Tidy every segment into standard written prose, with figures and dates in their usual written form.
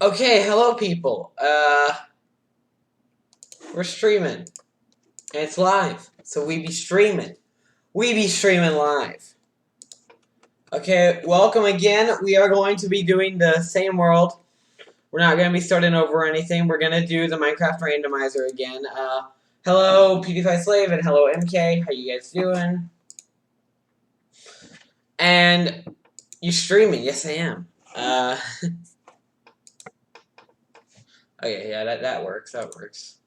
Okay, hello people. We're streaming. And it's live. So we be streaming. We be streaming live. Okay, welcome again. We are going to be doing the same world. We're not going to be starting over or anything. We're going to do the Minecraft Randomizer again. Hello, PewDiePie Slave, and hello, MK. How you guys doing? And you streaming? Yes, I am. Okay, yeah, that works. That works.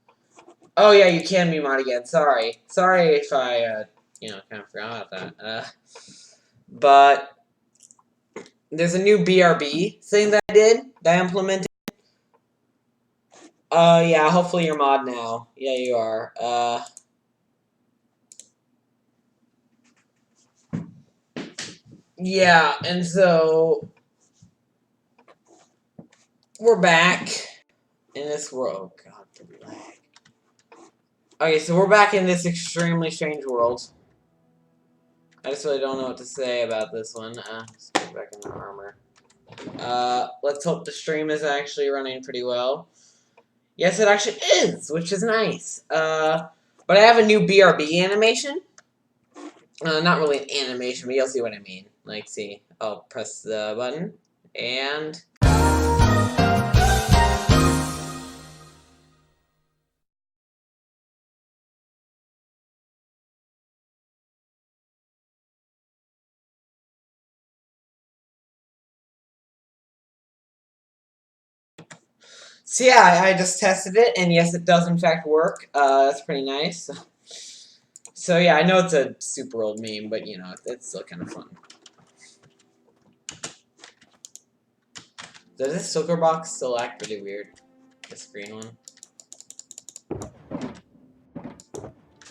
Oh yeah, you can be mod again. Sorry if I kind of forgot about that. But there's a new BRB thing that I implemented. Yeah, hopefully you're mod now. Yeah, you are. Yeah, and so we're back in this world. Oh God, the lag. Okay, so we're back in this extremely strange world. I just really don't know what to say about this one. Let's get back in the armor. Let's hope the stream is actually running pretty well. Yes, it actually is, which is nice. But I have a new BRB animation. Not really an animation, but you'll see what I mean. Like, see, I'll press the button, and... So yeah, I just tested it, and yes, it does in fact work. That's pretty nice. So yeah, I know it's a super old meme, but you know, it's still kind of fun. Does this sugar box still act pretty weird? This green one?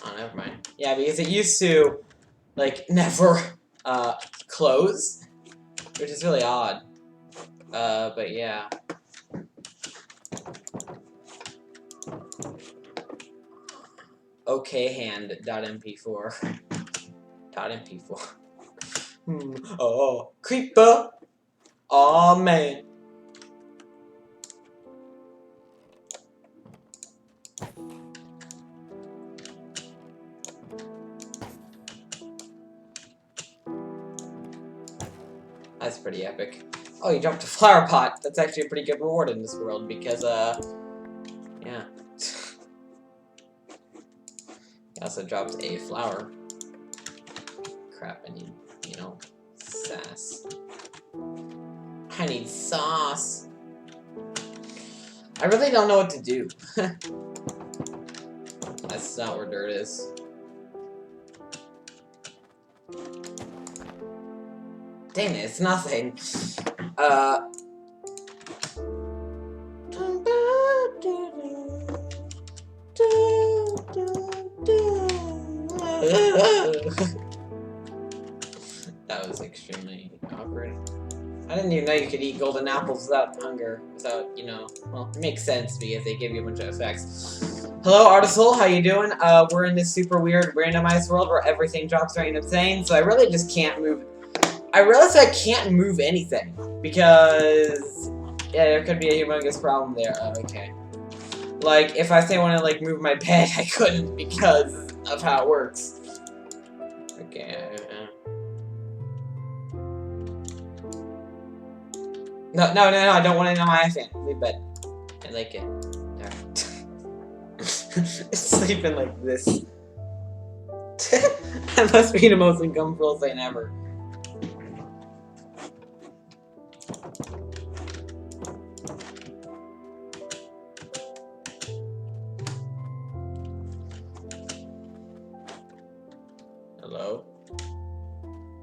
Oh, never mind. Yeah, because it used to, like, never, close, which is really odd. But yeah. OKHand.mp4. .mp4. Oh, creeper. Oh man. That's pretty epic. Oh, you dropped a flower pot. That's actually a pretty good reward in this world because, yeah. He also dropped a flower. Crap, I need, sass. I need sauce. I really don't know what to do. That's not where dirt is. Dang it, it's nothing. That was extremely awkward. I didn't even know you could eat golden apples without hunger, without, well, it makes sense because they give you a bunch of effects. Hello, Artisoul, how you doing? We're in this super weird randomized world where everything drops random things, so I really just can't move. I realize I can't move anything, because, yeah, there could be a humongous problem there. Oh, okay. Like, if I say I want to, like, move my bed, I couldn't because of how it works. Okay, No, I don't want it on my iPhone. Leave bed. I like it. Sleeping like this. That must be the most uncomfortable thing ever. Hello?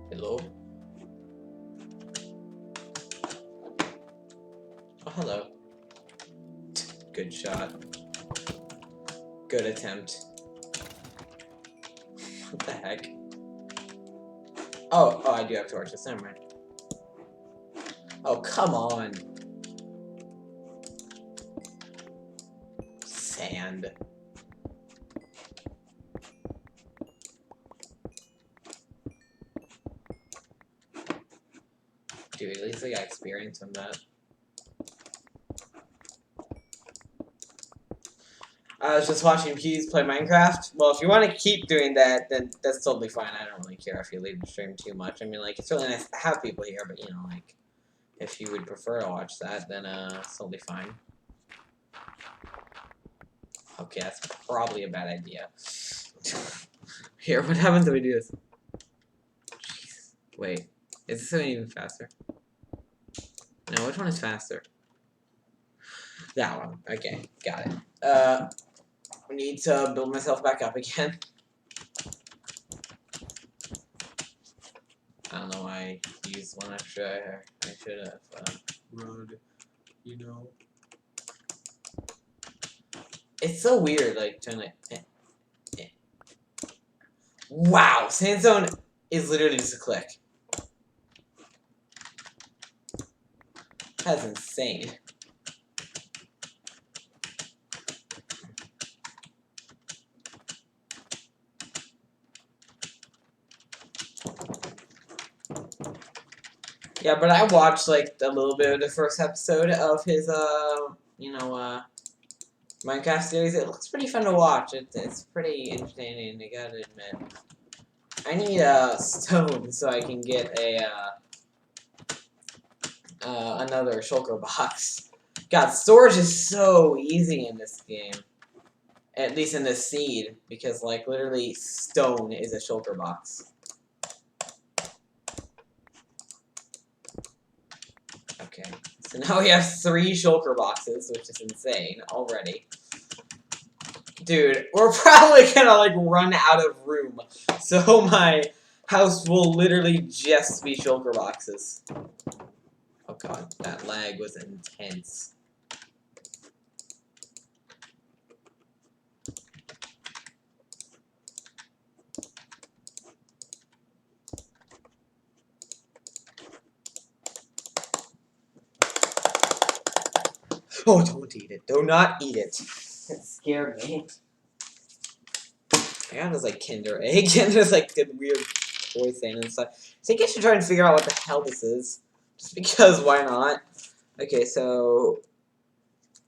Hello? Oh, hello. Good shot. Good attempt. What the heck? Oh, I do have torches. Never mind. Oh, come on. Sand. Dude, at least I got experience on that. I was just watching Peas play Minecraft. Well, if you want to keep doing that, then that's totally fine. I don't really care if you leave the stream too much. I mean, like, it's really nice to have people here, but, you know, like, if you would prefer to watch that, then, it's totally fine. Okay, that's probably a bad idea. Here, what happens if we do this? Jeez. Wait, is this one even faster? No, which one is faster? That one. Okay, got it. I need to build myself back up again. I don't know why I used one extra. I should have rode, you know. It's so weird, like, trying to... Wow! Sandzone is literally just a click. That's insane. Yeah, but I watched, like, a little bit of the first episode of his, you know, Minecraft series. It looks pretty fun to watch. It's pretty entertaining, I gotta admit. I need a stone so I can get a, another shulker box. God, storage is so easy in this game. At least in this seed, because, like, literally, stone is a shulker box. Okay, so now we have 3 shulker boxes, which is insane already. Dude, we're probably gonna, like, run out of room, so my house will literally just be shulker boxes. Oh god, that lag was intense. Oh, don't eat it. Do not eat it. That scared me. I got this, like, Kinder Egg, and there's, like, good weird toy thing and stuff. I think I should try and figure out what the hell this is. Just because, why not? Okay, so...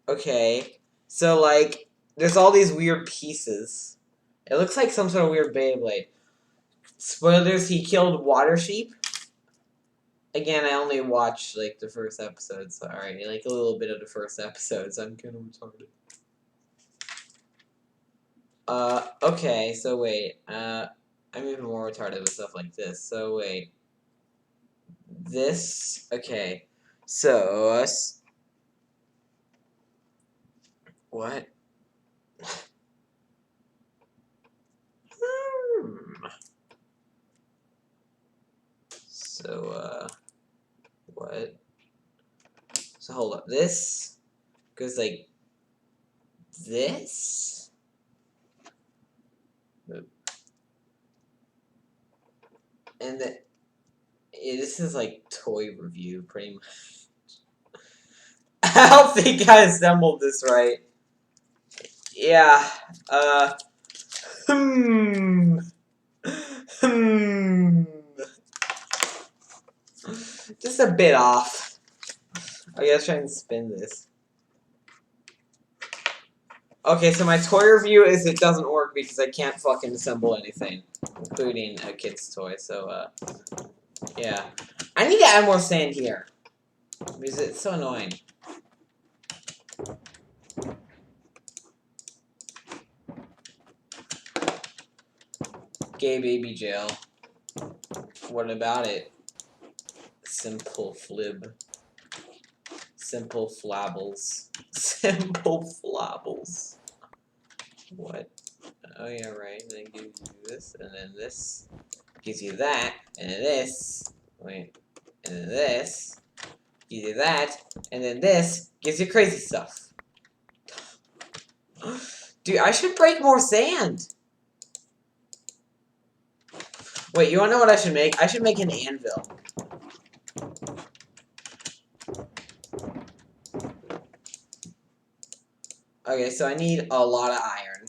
Okay. So, like, there's all these weird pieces. It looks like some sort of weird Beyblade. Spoilers, he killed water sheep. Again, I only watched, like, the first episode, sorry. Like, a little bit of the first episode, so I'm kind of retarded. Okay, so wait. I'm even more retarded with stuff like this. So, wait. This, okay. So, what? So, what? So, hold up. This goes like this? And then, yeah, this is like toy review, pretty much. I don't think I assembled this right. Yeah, hmm. Just a bit off. I gotta try and spin this. Okay, so my toy review is it doesn't work because I can't fucking assemble anything, including a kid's toy, so, yeah. I need to add more sand here, because it's so annoying. Gay baby jail. What about it? Simple flib. Simple flabbles. Simple flabbles. What? Oh yeah, right. And then gives you this, and then this gives you that, and then this. Wait. And then this gives you that, and then this gives you crazy stuff. Dude, I should break more sand. Wait, you wanna know what I should make? I should make an anvil. Okay, so I need a lot of iron.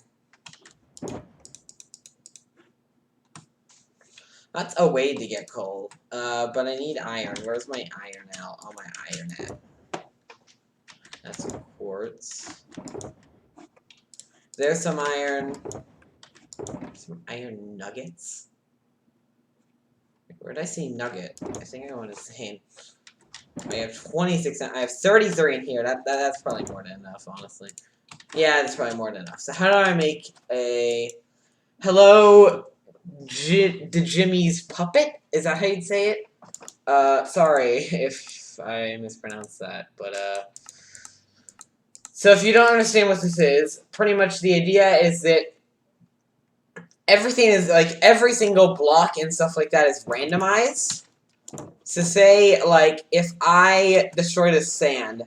That's a way to get coal. But I need iron. Where's my iron now? Oh, my iron at. That's quartz. There's some iron nuggets. Where did I see nugget? I think I want to say. I have 26. I have 33 in here. That's probably more than enough, honestly. Yeah, that's probably more than enough. So how do I make a hello, Jimmy's puppet? Is that how you'd say it? Sorry if I mispronounced that, but so if you don't understand what this is, pretty much the idea is that everything is like every single block and stuff like that is randomized. So say like if I destroy the sand,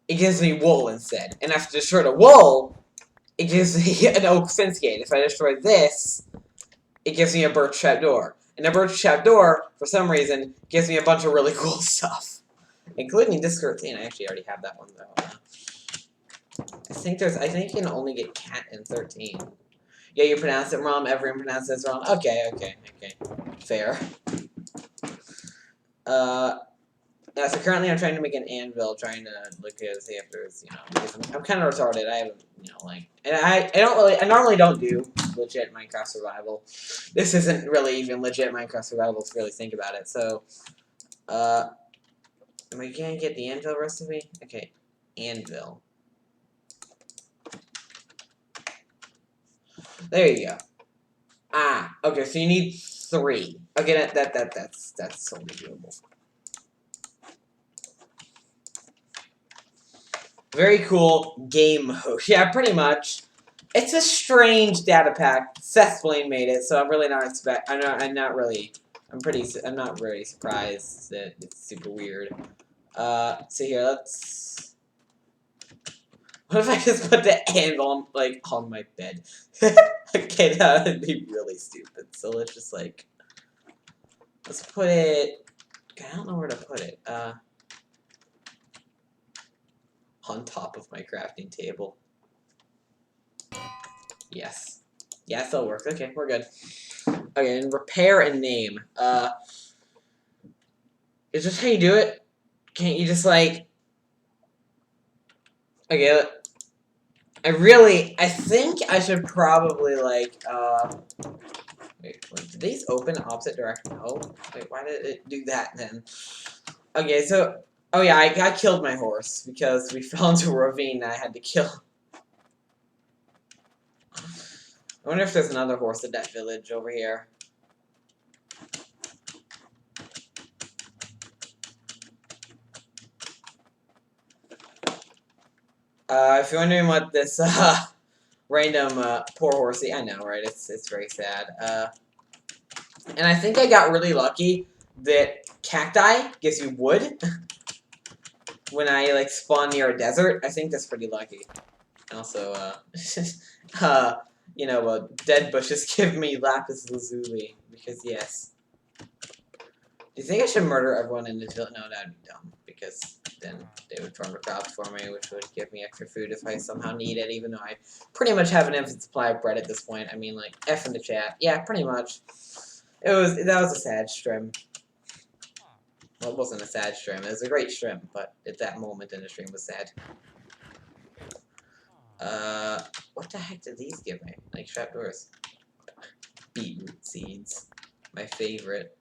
it gives me wool instead, and if I destroy the wool, it gives me an oak fence gate. If I destroy this, it gives me a birch trap door. And a birch trap door, for some reason, gives me a bunch of really cool stuff. Including this 13. I actually already have that one though. I think you can only get cat in 13. Yeah, you pronounce it wrong, everyone pronounces it wrong. Okay. Fair. Yeah, so currently I'm trying to make an anvil, trying to look at see if there's, you know, because I'm kind of retarded. I have, you know, like, and I normally don't do legit Minecraft survival. This isn't really even legit Minecraft survival if you really think about it. So, am I gonna get the anvil recipe? Okay, anvil. There you go. Ah, okay, so you need 3. Okay, that's totally doable. Very cool game mode. Yeah, pretty much. It's a strange data pack. Seth Blaine made it, so I'm really not I'm not really surprised that it's super weird. So here, let's. What if I just put the anvil like on my bed? Okay, that would be really stupid. So let's just like, let's put it. Okay, I don't know where to put it. On top of my crafting table. Yes. Yeah, it still works. Okay, we're good. Okay, and repair and name. Is this how you do it? Can't you just like... Okay, I think I should probably like, wait, did these open opposite direction? No. Wait, why did it do that then? Okay, so, oh yeah, I killed my horse because we fell into a ravine that I had to kill. I wonder if there's another horse at that village over here. If you're wondering what this, random, poor horsey, I know, right? It's very sad. And I think I got really lucky that cacti gives you wood when I, like, spawn near a desert. I think that's pretty lucky. And also, you know, dead bushes give me lapis lazuli, because yes. Do you think I should murder everyone in the village? No, that'd be dumb, because then they would farm the crops for me, which would give me extra food if I somehow need it, even though I pretty much have an infinite supply of bread at this point. I mean, like, F in the chat. Yeah, pretty much. That was a sad stream. Well, it wasn't a sad stream. It was a great stream, but at that moment in the stream was sad. What the heck did these give me? Like, trapdoors. Beetroot seeds. My favorite.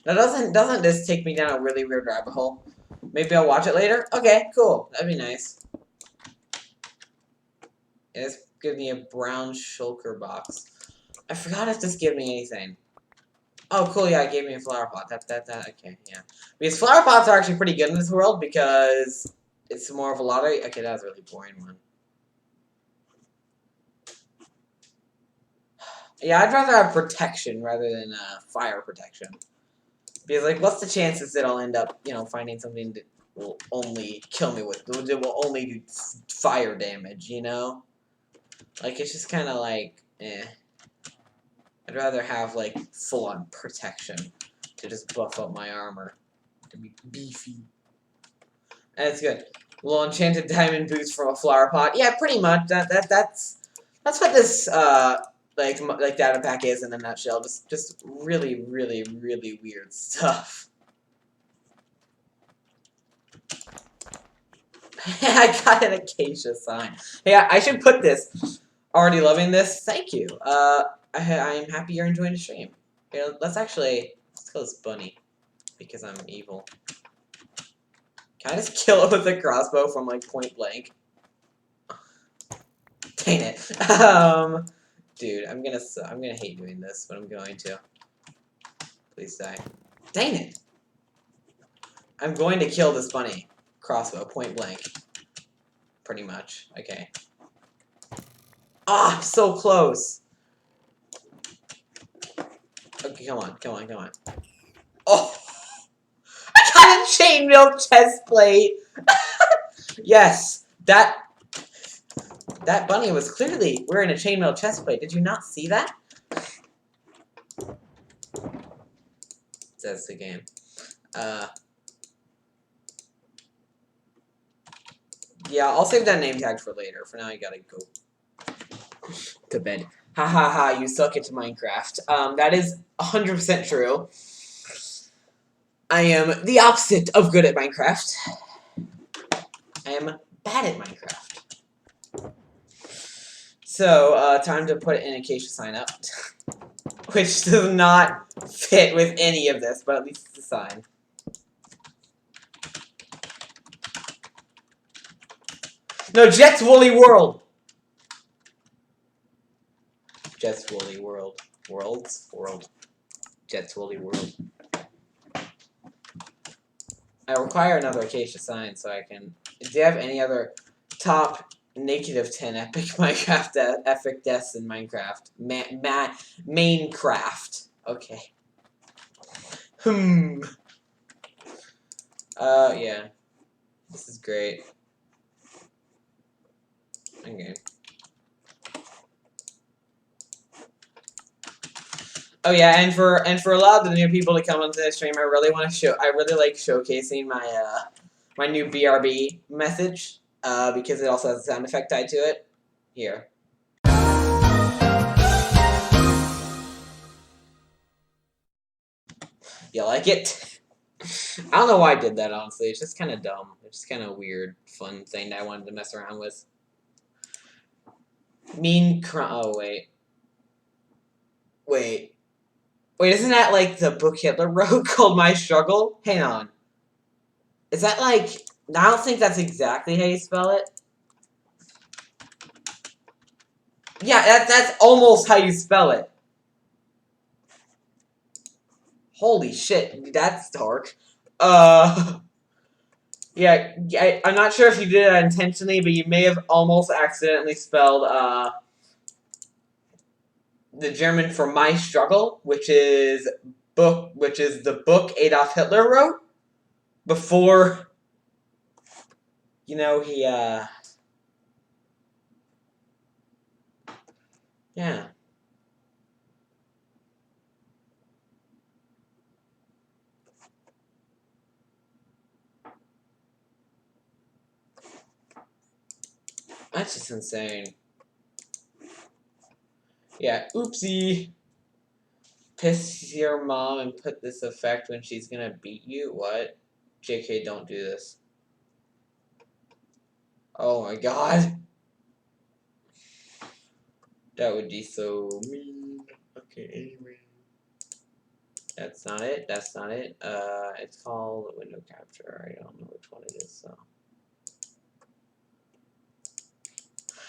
Now, doesn't this take me down a really weird rabbit hole? Maybe I'll watch it later? Okay, cool. That'd be nice. It's give me a brown shulker box. I forgot if this gave me anything. Oh, cool, yeah, it gave me a flower pot. Okay, yeah. Because flower pots are actually pretty good in this world because it's more of a lottery. Okay, that was a really boring one. Yeah, I'd rather have protection rather than fire protection. Because, like, what's the chances that I'll end up, you know, finding something that will only kill me with, that will only do fire damage, you know? Like, it's just kind of like, eh. I'd rather have, like, full-on protection to just buff up my armor. To be beefy. And it's good. Little enchanted diamond boots from a flower pot. Yeah, pretty much. That's what this, like data pack is in a nutshell. Just really, really, really weird stuff. I got an acacia sign. Hey, I should put this. Already loving this. Thank you. I'm happy you're enjoying the stream. Yeah, let's kill this bunny because I'm evil. Can I just kill it with a crossbow from like point blank? Dang it. Dude, I'm gonna hate doing this, but I'm going to. Please die. Dang it. I'm going to kill this bunny. Crossbow, point blank. Pretty much. Okay. Ah, so close. Okay, come on. Oh! I got a chainmail chest plate! Yes! That bunny was clearly wearing a chainmail chest plate. Did you not see that? Says the game. Yeah, I'll save that name tag for later. For now, I gotta go to bed. Ha ha ha, you suck at Minecraft. That is 100% true. I am the opposite of good at Minecraft. I am bad at Minecraft. So, time to put an acacia sign up. Which does not fit with any of this, but at least it's a sign. No, Jet's Woolly World! Jet's Woolly World. World. Jet's Woolly World. I require another acacia sign so I can... Do you have any other top -10 epic Minecraft epic deaths in Minecraft? Maincraft. Okay. Yeah. This is great. Okay. Oh yeah, and for a lot of the new people to come onto this stream, I really like showcasing my my new BRB message, because it also has a sound effect tied to it. Here. You like it? I don't know why I did that, honestly. It's just kind of dumb. It's just kind of weird, fun thing that I wanted to mess around with. Oh, wait. Wait, isn't that like the book Hitler wrote called My Struggle? Hang on. Is that like... I don't think that's exactly how you spell it. Yeah, that's almost how you spell it. Holy shit, that's dark. Yeah, I'm not sure if you did that intentionally, but you may have almost accidentally spelled, the German for My Struggle, which is the book Adolf Hitler wrote before, you know, he, yeah. That's just insane. Yeah, oopsie. Piss your mom and put this effect when she's gonna beat you? What? JK, don't do this. Oh my god. That would be so mean. Okay, anyway. That's not it. It's called window capture. I don't know which one it is, so.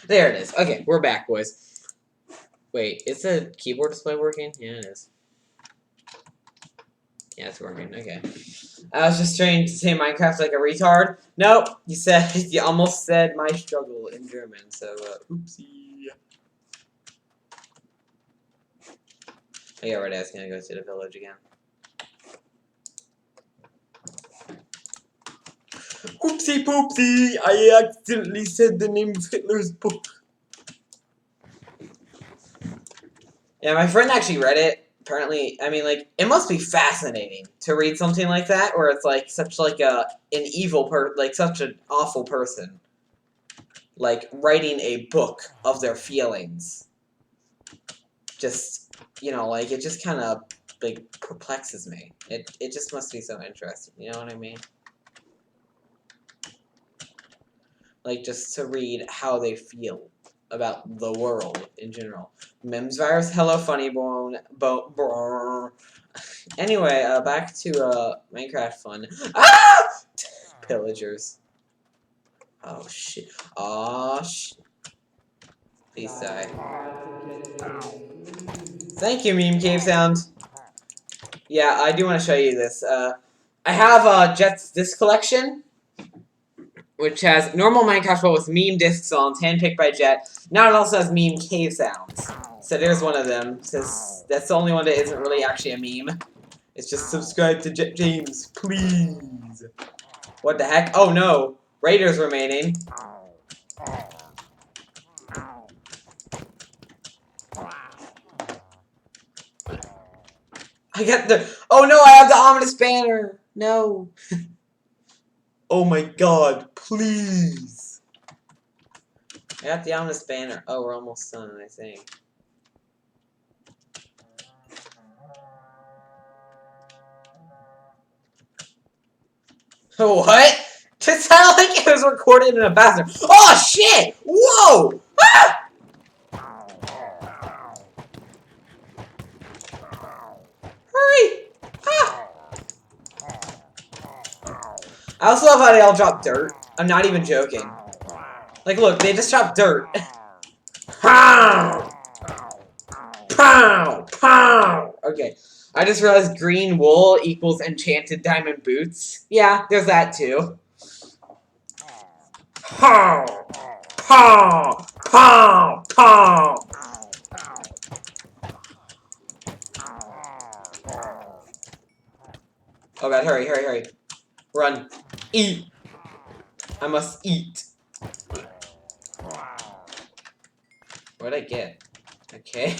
There it is. Okay, we're back, boys. Wait, is the keyboard display working? Yeah, it is. Yeah, it's working. Okay. I was just trying to say Minecraft like a retard. Nope. You almost said My Struggle in German, so, oopsie. Oh, yeah, right, I was gonna go to the village again. Oopsie poopsie! I accidentally said the name of Hitler's book. Yeah, my friend actually read it. Apparently, I mean, like, it must be fascinating to read something like that, where it's like such like an evil such an awful person, like writing a book of their feelings. Just, you know, like it just kind of like perplexes me. It just must be so interesting. You know what I mean? like just to read how they feel about the world in general. Mems virus, hello funny bone, Anyway, back to Minecraft fun. Ah! Pillagers. Oh shit. Oh shit. Please die. Thank you, meme cave sound. Yeah, I do want to show you this. I have Jet's disc collection, which has normal Minecraft with meme disc songs handpicked by Jet. Now it also has meme cave sounds. So there's one of them. Says that's the only one that isn't really actually a meme. It's just subscribe to Jet James, please. What the heck? Oh no, Raiders remaining. I got the. Oh no, I have the ominous banner. No. Oh my god, please. I got the ominous banner. Oh, we're almost done, I think. What? It sounded like it was recorded in a bathroom. Oh shit! Whoa! Ah! Hurry! Ah! I also love how they all drop dirt. I'm not even joking. Like, look, they just dropped dirt. Pow! Pow! Pow! Okay. I just realized green wool equals enchanted diamond boots. Yeah, there's that too. Pow! Pow! Pow! Pow! Oh god, hurry, hurry, hurry. Run. Eat. I must eat. What'd I get? Okay.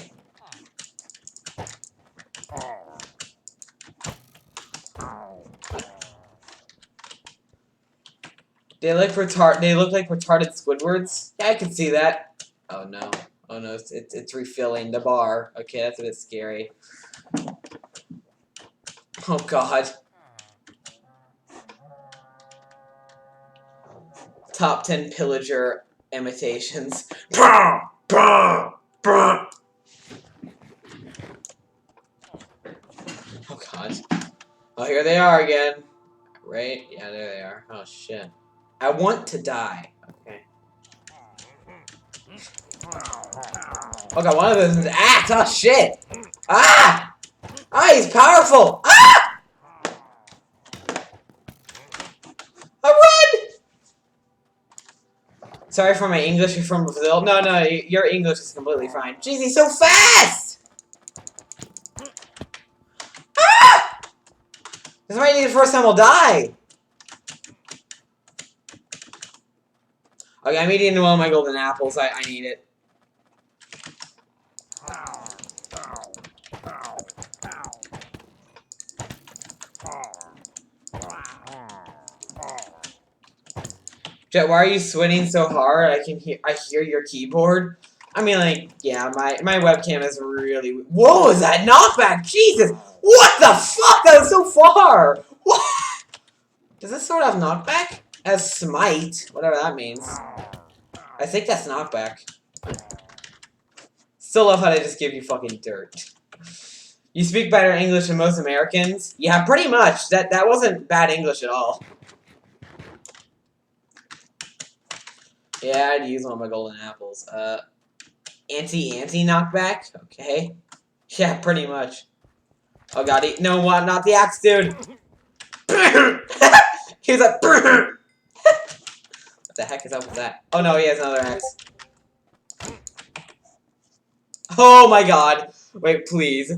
They look like retarded Squidwards. Yeah, I can see that. Oh no. Oh no, it's refilling the bar. Okay, that's a bit scary. Oh god. Top 10 pillager imitations. Oh god. Oh, here they are again. Right? Yeah, there they are. Oh shit. I want to die. Okay. Oh god, one of those is axe. Oh shit. Ah! Ah, he's powerful. Ah! Run! Sorry for my English. You're from Brazil. No, no, your English is completely fine. Jeez, he's so fast! Ah! This might be the first time we'll die. Okay, I'm eating one of my golden apples. I need it. Jet, why are you swinging so hard? I hear your keyboard. I mean, like, yeah, my webcam is really. Whoa, is that knockback? Jesus, what the fuck? That was so far. What? Does this sort of knockback? As smite, whatever that means. I think that's knockback. Still love how they just give you fucking dirt. You speak better English than most Americans? Yeah, pretty much. That wasn't bad English at all. Yeah, I'd use one of my golden apples. Anti knockback? Okay. Yeah, pretty much. Oh god, no, what? Not the axe, dude! He's like, what the heck is up with that? Oh no, he has another axe. Oh my god. Wait, please.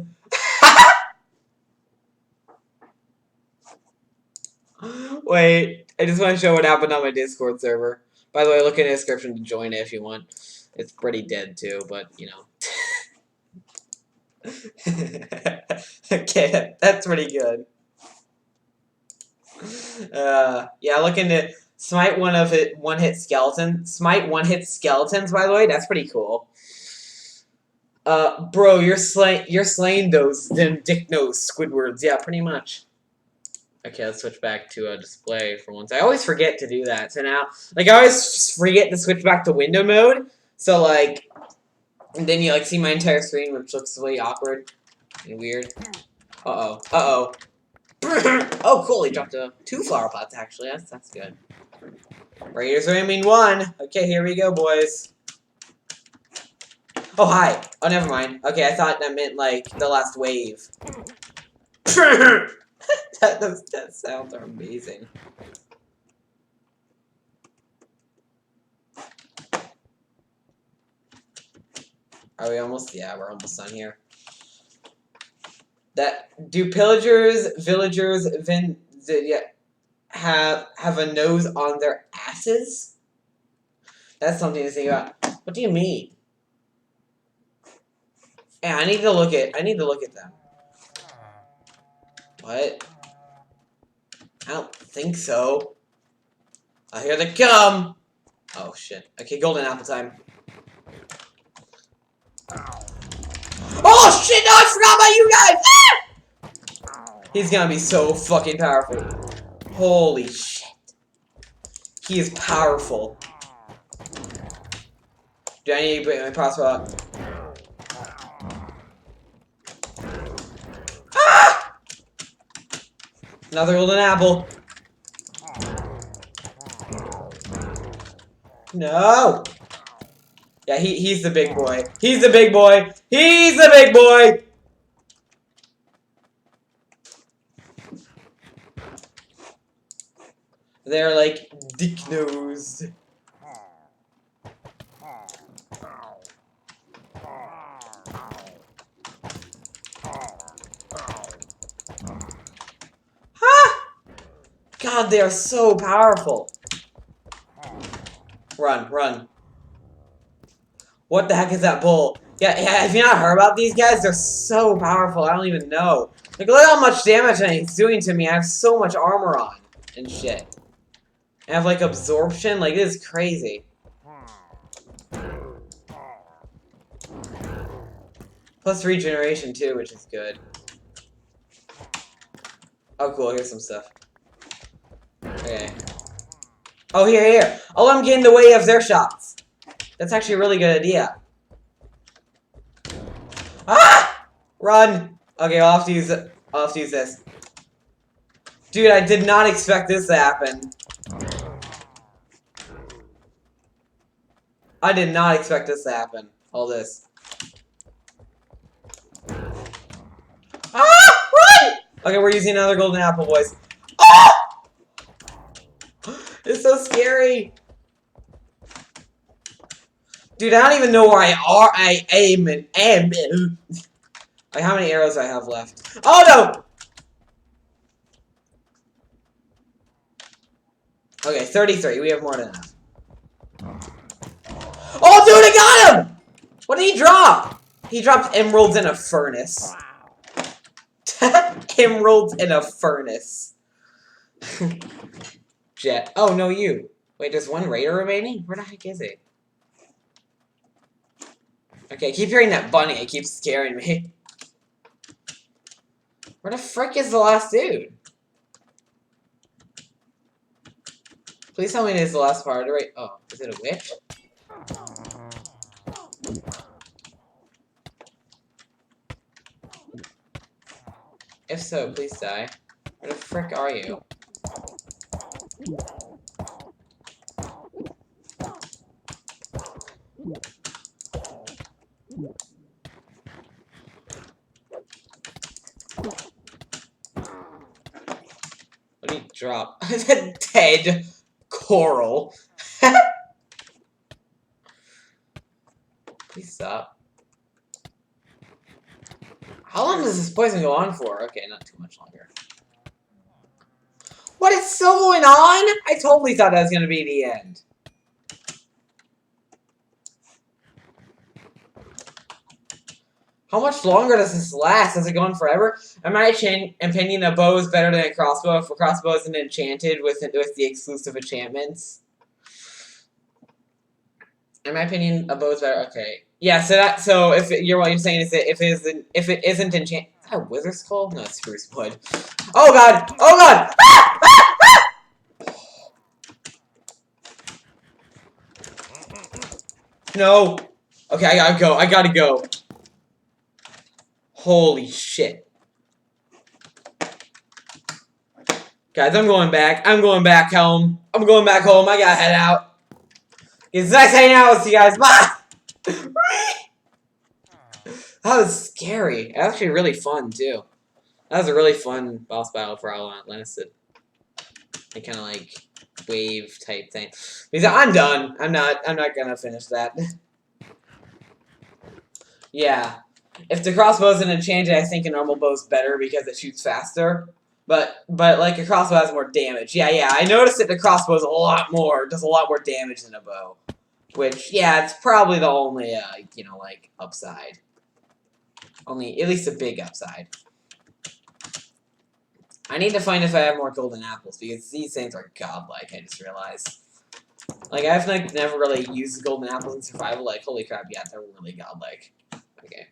Wait, I just want to show what happened on my Discord server. By the way, look in the description to join it if you want. It's pretty dead too, but you know. Okay, that's pretty good. Yeah, look into smite one-hit skeleton. Smite one-hit skeletons, by the way, that's pretty cool. Bro, you're slaying those them dick nose Squidwards. Yeah, pretty much. Okay, let's switch back to a display for once. I always forget to do that. So now, like, I always forget to switch back to window mode. So, like, and then you, like, see my entire screen, which looks really awkward and weird. Uh-oh. Uh-oh. Oh, cool. He dropped 2 flower pots, actually. That's good. Raiders aiming 1. Okay, here we go, boys. Oh, hi. Oh, never mind. Okay, I thought that meant, like, the last wave. that sounds are amazing. Are we almost? Yeah, we're almost done here. Do pillagers, villagers, have a nose on their asses? That's something to think about. What do you mean? Yeah, I need to look at them. What? I don't think so. Oh, here they come! Oh shit. Okay, golden apple time. Oh shit! No, I forgot about you guys! Ah! He's gonna be so fucking powerful. Holy shit. He is powerful. Do I need to bring my crossbow? Ah! Another golden apple. No! Yeah, he's the big boy. He's the big boy. He's the big boy! They're like dick-nosed. Ha! God, they are so powerful. Run, run. What the heck is that bull? Yeah, have you not heard about these guys? They're so powerful, I don't even know. Like, look how much damage it's doing to me. I have so much armor on and shit. I have, like, absorption. Like, this is crazy. Plus regeneration, too, which is good. Oh, cool. Here's some stuff. Okay. Oh, here. I'll let them get in the way of their shots. That's actually a really good idea. Ah! Run! Okay, I'll have to use it. I'll have to use this. Dude, I did not expect this to happen. I did not expect this to happen. All this. Ah! Run! Okay, we're using another golden apple, boys. Ah! It's so scary. Dude, I don't even know where I aim and am. Like, how many arrows do I have left? Oh, no! Okay, 33. We have more than enough. Oh, dude, I got him! What did he drop? He dropped emeralds in a furnace. Emeralds in a furnace. Jet. Oh, no, you. Wait, there's one raider remaining? Where the heck is it? Okay, I keep hearing that bunny. It keeps scaring me. Where the frick is the last dude? Please tell me it is the last part. Right? Oh, is it a witch? If so, please die. Where the frick are you? What did he drop? A dead coral. Please stop. How long does this poison go on for? Okay, not too much longer. What is still going on? I totally thought that was gonna be the end. How much longer does this last? Has it gone forever? In my opinion, a bow is better than a crossbow if a crossbow isn't enchanted with the exclusive enchantments. In my opinion, a bow is better. Okay, yeah. So if what you're saying is that if it isn't enchanted, that a wither skull? No, it's spruce wood. Oh god! Oh god! Ah! Ah! Ah! No! Okay, I gotta go. I gotta go. Holy shit. Guys, I'm going back. I'm going back home. I'm going back home. I gotta head out. It's nice hanging out with you guys. Bye! That was scary. Actually really fun, too. That was a really fun boss battle for Atlantis. A kind of like wave type thing. Because I'm done. I'm not gonna finish that. Yeah. If the crossbow isn't enchanted, I think a normal bow's better because it shoots faster. But like a crossbow has more damage. Yeah. I noticed that the crossbow is a lot more, does a lot more damage than a bow. Which, yeah, it's probably the only, you know, like, upside. Only, at least a big upside. I need to find if I have more golden apples, because these things are godlike, I just realized. Like, I've, like, never really used golden apples in survival, like, holy crap, yeah, they're really godlike. Okay.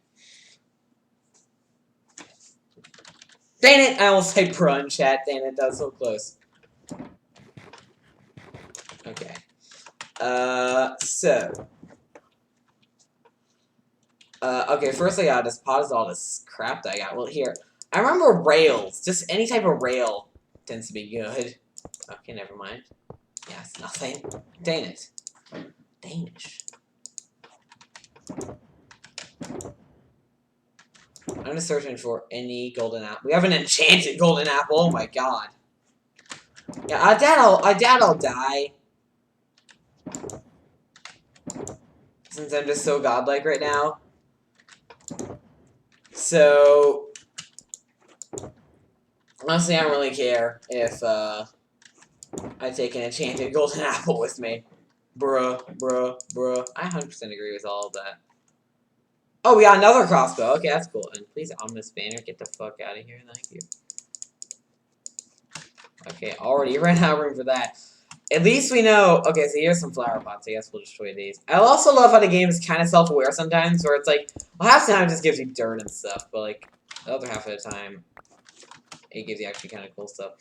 Dang it! I almost said prun, chat. Dang it, that was so close. Okay. Okay, first I gotta deposit all this crap that I got. Well, here. I remember rails. Just any type of rail tends to be good. Okay, never mind. Yeah, it's nothing. Dang it. Danish. I'm just searching for any golden apple. We have an enchanted golden apple. Oh my god. Yeah, I doubt I'll die. Since I'm just so godlike right now. So honestly, I don't really care if I take an enchanted golden apple with me. Bruh. I 100% agree with all of that. Oh, we got another crossbow. Okay, that's cool. And please, ominous banner, get the fuck out of here. Thank you. Okay, already ran out of room for that. At least we know. Okay, so here's some flower pots. I guess we'll destroy these. I also love how the game is kind of self-aware sometimes, where it's like, well, half the time it just gives you dirt and stuff, but like the other half of the time, it gives you actually kind of cool stuff.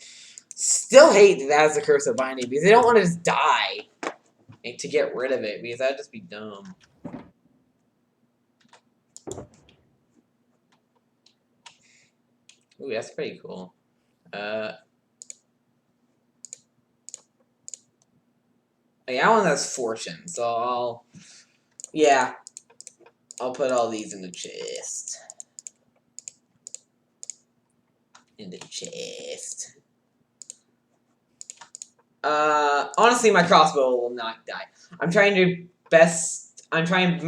Still hate that has the curse of binding because they don't want to just die to get rid of it because that'd just be dumb. Ooh, that's pretty cool. Yeah, that one has fortune, so I'll put all these in the chest. Honestly, my crossbow will not die. I'm trying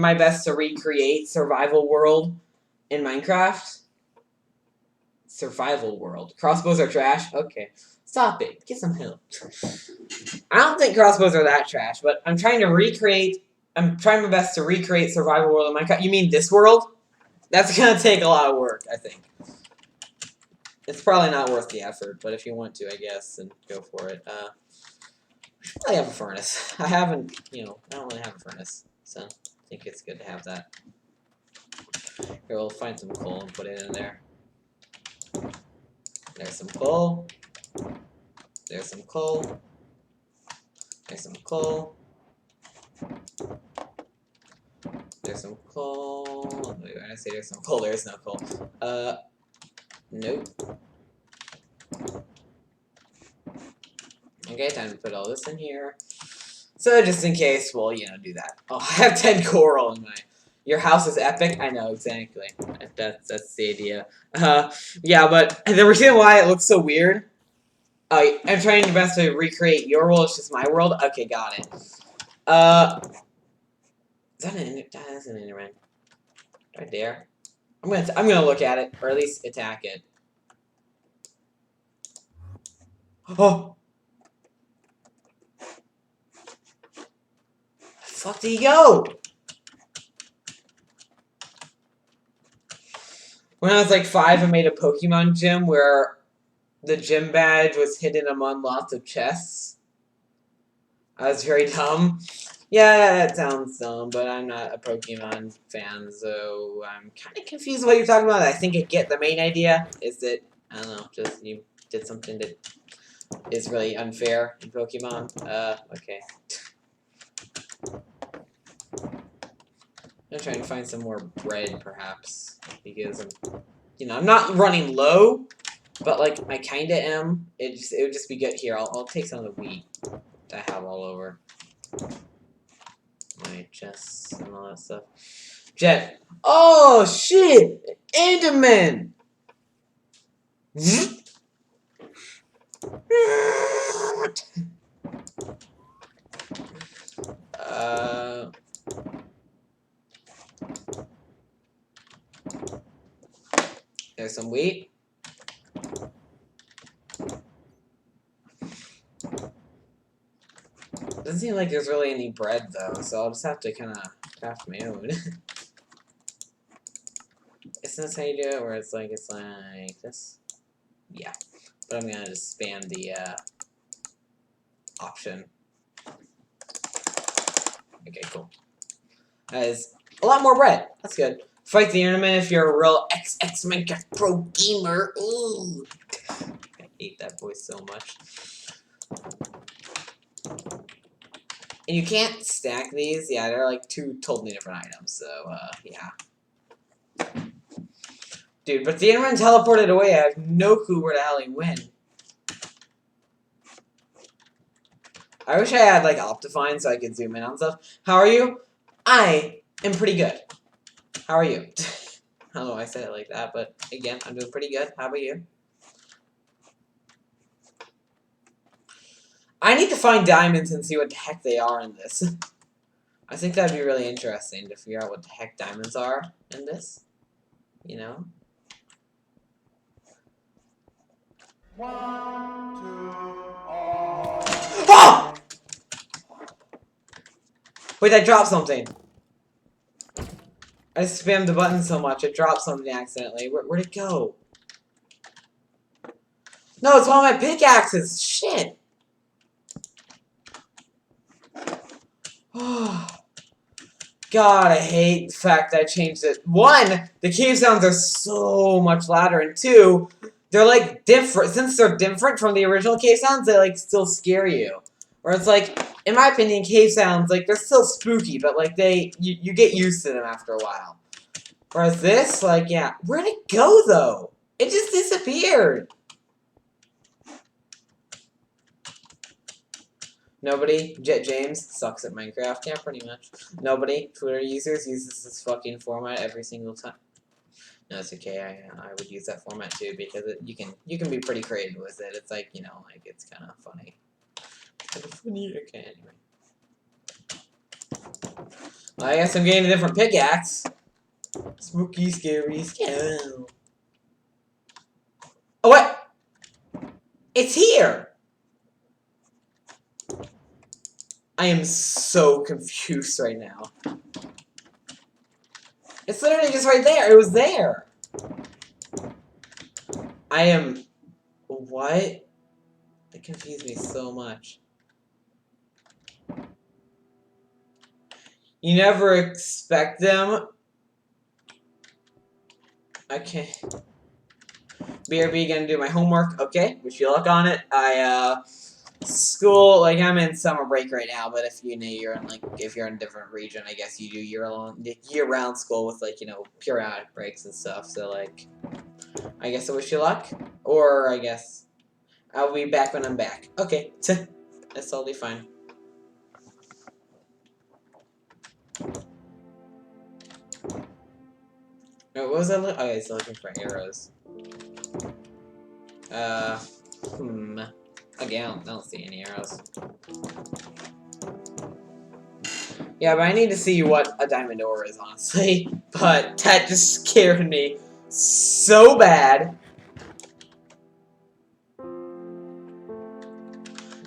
my best to recreate survival world in Minecraft. Survival world. Crossbows are trash? Okay. Stop it. Get some help. I don't think crossbows are that trash, but I'm trying my best to recreate survival world in Minecraft. You mean this world? That's gonna take a lot of work, I think. It's probably not worth the effort, but if you want to, I guess, then go for it. I have a furnace. I don't really have a furnace, so I think it's good to have that. Here, we'll find some coal and put it in there. There's some coal. There's some coal. There's some coal. There's some coal. Wait, when I say there's some coal, there is no coal. Nope. Okay, time to put all this in here. So just in case, we'll, do that. Oh, I have 10 coral in my... Your house is epic? I know, exactly. That's the idea. Yeah, but the reason why it looks so weird... I'm trying my best to recreate your world, it's just my world. Okay, got it. Is that that's an Enderman. Right there. I'm gonna look at it, or at least attack it. Oh! Fuck did he go? When I was like 5, I made a Pokemon gym where the gym badge was hidden among lots of chests. I was very dumb. Yeah, that sounds dumb, but I'm not a Pokemon fan, so I'm kind of confused what you're talking about. I think I get the main idea. Is that, I don't know, just you did something that is really unfair in Pokemon. Okay. I'm trying to find some more bread, perhaps, because I'm not running low, but like I kind of am. It would just be good here. I'll take some of the wheat that I have all over my chests and all that stuff. Jet. Oh shit! Enderman. uh. There's some wheat. Doesn't seem like there's really any bread though, so I'll just have to kind of craft my own. Isn't this how you do it? Where it's like this? Yeah. But I'm gonna just spam the option. Okay, cool. That is a lot more bread. That's good. Fight the Enderman if you're a real XX Minecraft pro gamer. Ooh. I hate that voice so much. And you can't stack these. Yeah, they're like two totally different items. So, yeah. Dude, but the Enderman teleported away. I have no clue where the hell he went. I wish I had, like, Optifine so I could zoom in on stuff. How are you? I am pretty good. How are you? I don't know why I said it like that, but again, I'm doing pretty good. How about you? I need to find diamonds and see what the heck they are in this. I think that'd be really interesting to figure out what the heck diamonds are in this. You know? 1, 2, oh! Wait, I dropped something. I spammed the button so much, I dropped something accidentally. Where'd it go? No, it's one of my pickaxes! Shit! God, I hate the fact that I changed it. 1, the cave sounds are so much louder, and 2, they're like different. Since they're different from the original cave sounds, they like still scare you. Where it's like, in my opinion, cave sounds, like, they're still spooky, but like you get used to them after a while. Whereas this, like, yeah. Where'd it go, though? It just disappeared. Nobody. Jet James sucks at Minecraft. Yeah, pretty much. Nobody. Twitter users uses this fucking format every single time. No, it's okay. I would use that format too because you can be pretty creative with it. It's like, like it's kind of funny. Okay, anyway. Well, I guess I'm getting a different pickaxe. Spooky, scary, scary. Oh, what? It's here! I am so confused right now. It's literally just right there. It was there. I am... What? It confused me so much. You never expect them. Okay. BRB gonna do my homework. Okay, wish you luck on it. School, like, I'm in summer break right now, but if you're in, like, if you're in a different region, I guess you do year-round school with, like, periodic breaks and stuff, so, like, I guess I wish you luck, or I guess I'll be back when I'm back. Okay, that's totally fine. What was I looking? Oh, yeah, still looking for arrows. Again, I don't see any arrows. Yeah, but I need to see what a diamond ore is, honestly. But that just scared me so bad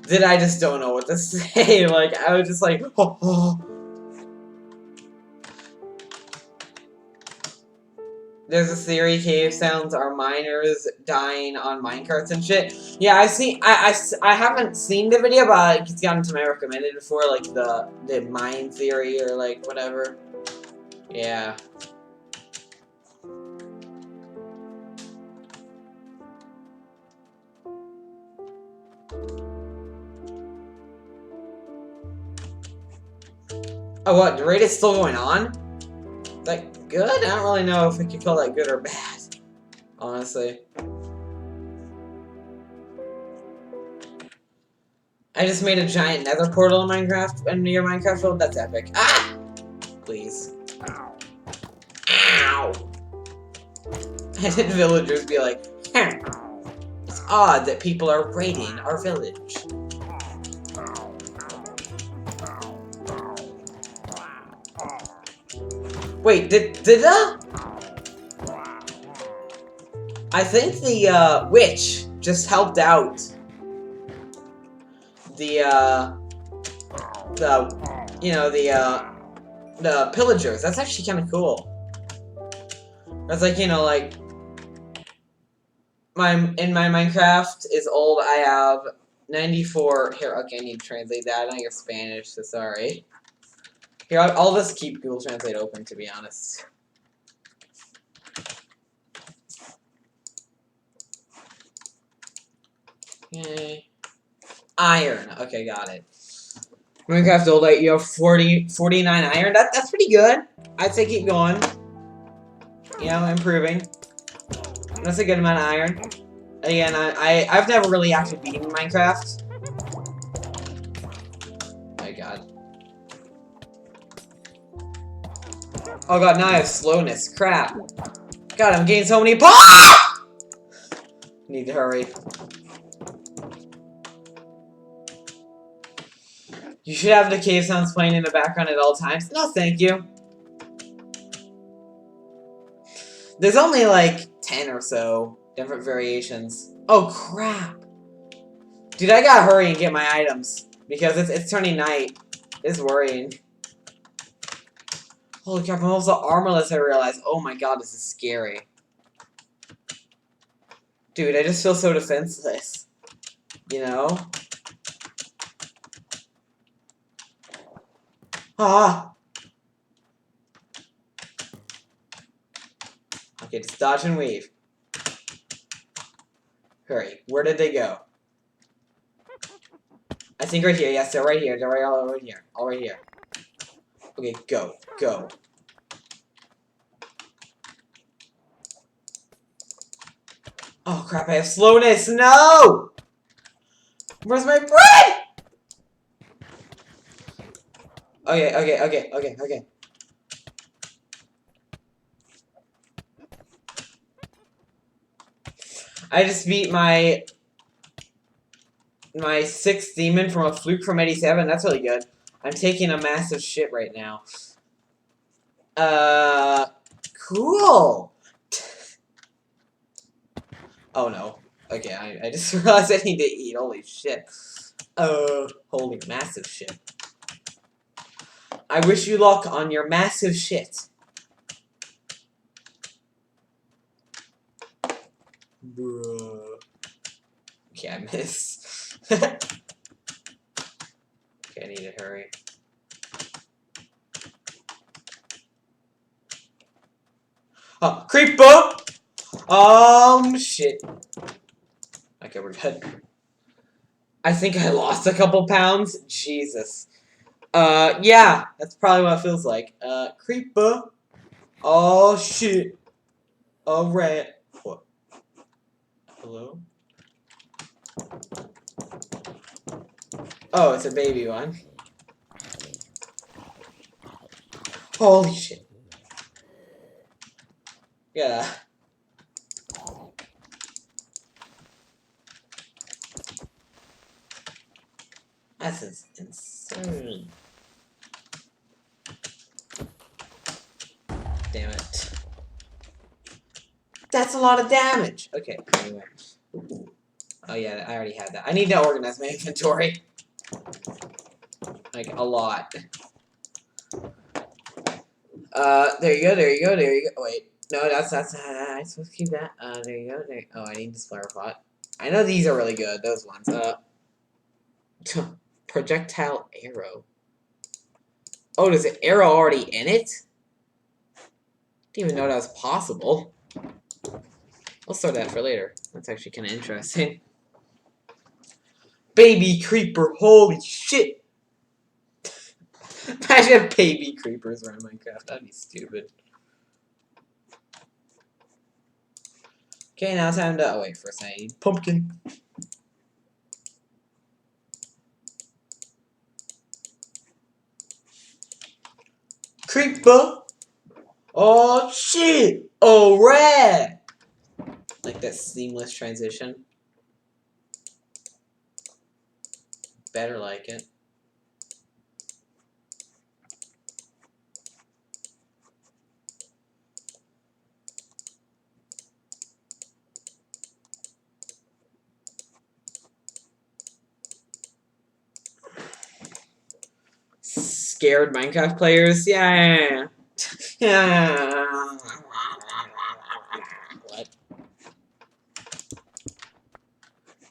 that I just don't know what to say. Like, I was just like, oh. There's a theory cave sounds are miners dying on minecarts and shit. Yeah, I haven't seen the video, but it's gotten to my recommended before, like the mine theory or like whatever. Yeah. Oh, what? The raid is still going on? Is that good? I don't really know if we could call that good or bad. Honestly. I just made a giant nether portal in Minecraft, and near Minecraft world. That's epic. Ah! Please. Ow! And then villagers be like, it's odd that people are raiding our village. Wait, did I think the witch just helped out the pillagers. That's actually kind of cool. That's like, you know, like in my Minecraft is old. I have 94 here. Okay, I need to translate that. I don't get Spanish, so sorry. Here, I'll just keep Google Translate open, to be honest. Okay. Iron. Okay, got it. Minecraft old, you have 49 iron. That's pretty good. I'd say keep going. You know, improving. That's a good amount of iron. Again, I've never really actually beaten Minecraft. My god. Oh god, now I have slowness. Crap. God, I'm getting so many Need to hurry. You should have the cave sounds playing in the background at all times. No, thank you. There's only like 10 or so different variations. Oh crap. Dude, I gotta hurry and get my items. Because it's turning night. It's worrying. Holy crap, I'm also armorless, I realize. Oh my god, this is scary. Dude, I just feel so defenseless. You know? Ah! Okay, just dodge and weave. Hurry. Where did they go? I think right here. Yes, they're right here. They're all right here. All right here. Okay, go. Go. Oh crap, I have slowness. No! Where's my bread? Okay. I just beat my 6th demon from a fluke from 87. That's really good. I'm taking a massive shit right now. Cool. Oh no. Okay, I just realized I need to eat. Holy shit. Holy massive shit. I wish you luck on your massive shit. Bruh. Okay, I missed. Okay, I need to hurry. Oh, creeper! Shit. Okay, we're good. I think I lost a couple pounds. Jesus. Yeah, that's probably what it feels like. Creeper. Oh, shit. A rat. What? Hello? Oh, it's a baby one. Holy shit. Yeah. That's insane. Damn it. That's a lot of damage. Okay, anyway. Oh yeah, I already had that. I need to organize my inventory. Like, a lot. There you go. Wait. No, that's I'm supposed to keep that. There you go. There. Oh, I need this flower pot. I know these are really good. Those ones. Projectile arrow. Oh, there's an arrow already in it? Didn't even know that was possible. I'll store that for later. That's actually kind of interesting. Baby creeper, holy shit! Imagine if baby creepers were in Minecraft. That'd be stupid. Okay, now time to. Oh, wait, first I need pumpkin. Creeper! Oh, shit! Oh, red! Like that seamless transition. Better like it. Scared Minecraft players? Yeah. Yeah. What?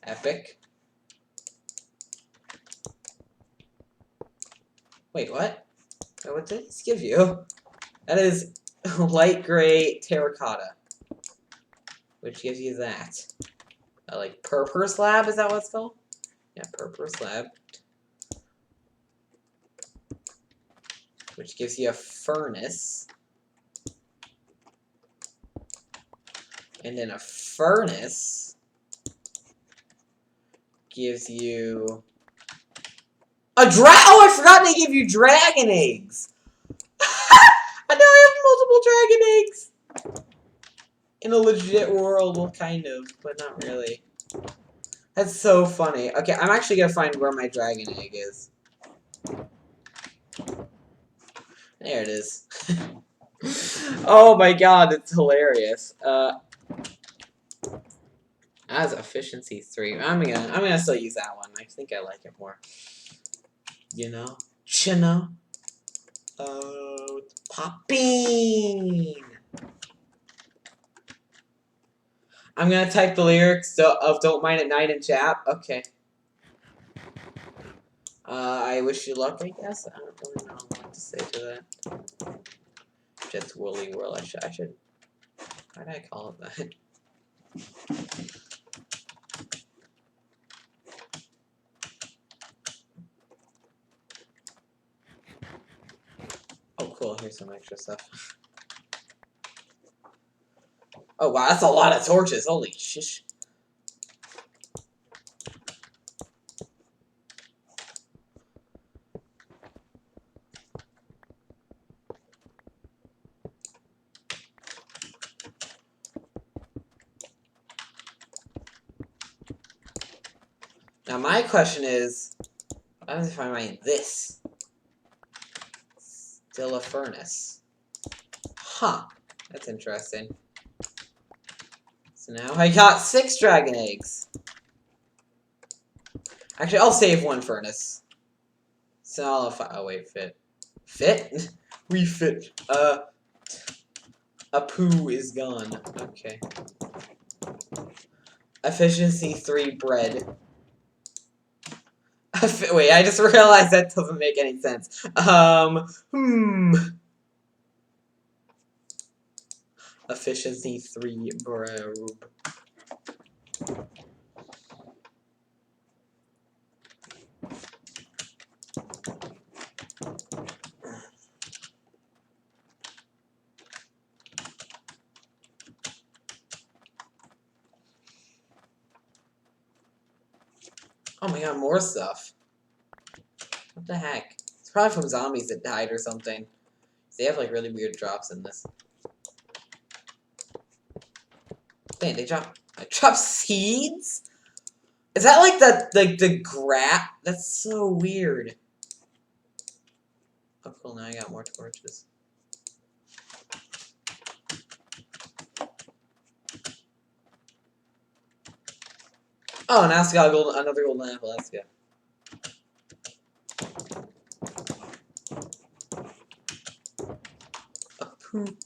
Epic. Wait, what? What did this give you? That is light gray terracotta. Which gives you that. Like purpur slab, is that what it's called? Yeah, purpur slab. Which gives you a furnace. And then a furnace gives you a oh, I forgot they give you dragon eggs. I know I have multiple dragon eggs. In a legit world, well, kind of, but not really. That's so funny. Okay, I'm actually gonna find where my dragon egg is. There it is. Oh my god, it's hilarious. As efficiency 3. I'm gonna still use that one. I think I like it more. You know? Chino. Popping. I'm gonna type the lyrics of "Don't Mind at Night" in chat. Okay. I wish you luck, I guess. I don't really know what to say to that. Just Woolly Whirl. I should. Why did I call it that? Oh, cool. Here's some extra stuff. Oh, wow. That's a lot of torches. Holy shish. Now, my question is, what happens if I mine this? Still a furnace. Huh. That's interesting. So now I got 6 dragon eggs. Actually, I'll save 1 furnace. So I'll oh wait, fit. Fit? Refit. A poo is gone. Okay. Efficiency 3 bread. Wait, I just realized that doesn't make any sense. Efficiency 3 bread. Oh my god, more stuff. What the heck? It's probably from zombies that died or something. They have like really weird drops in this. Dang, they drop seeds? Is that like the grap? That's so weird. Oh cool, now I got more torches. Oh, now it's got another golden apple. That's good. A poo.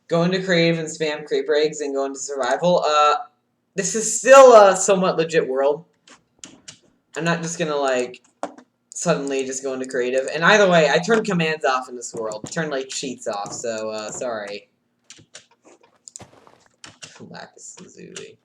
Go into creative and spam creeper eggs and go into survival. This is still a somewhat legit world. I'm not just gonna, like, suddenly just go into creative. And either way, I turn commands off in this world. Turn, like, cheats off, so, sorry. Lapis Lazuli.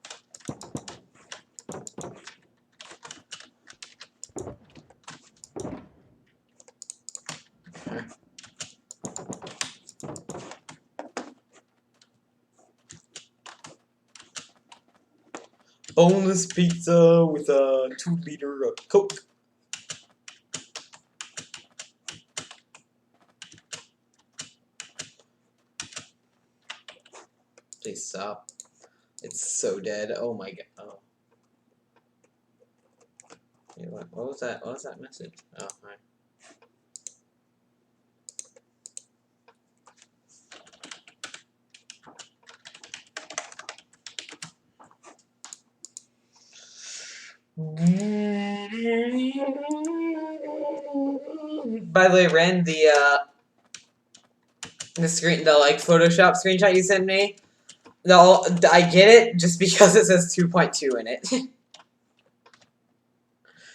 Boneless pizza with a 2-liter of Coke. Please stop. It's so dead. Oh my god. Oh. What was that? What was that message? Oh, hi. By the way, Ren, the like Photoshop screenshot you sent me. No, I get it just because it says 2.2 in it.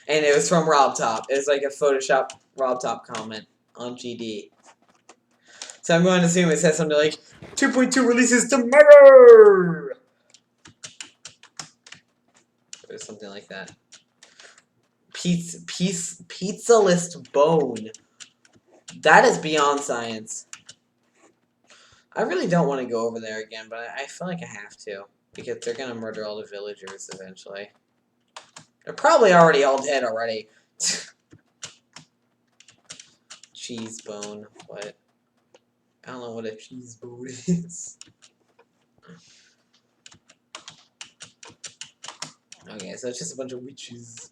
And it was from RobTop. It was like a Photoshop RobTop comment on GD. So I'm going to assume it says something like 2.2 releases tomorrow! Or something like that. Pizza list bone. That is beyond science. I really don't want to go over there again, but I feel like I have to. Because they're going to murder all the villagers eventually. They're probably already all dead already. Cheese bone. What? I don't know what a cheese bone is. Okay, so it's just a bunch of witches.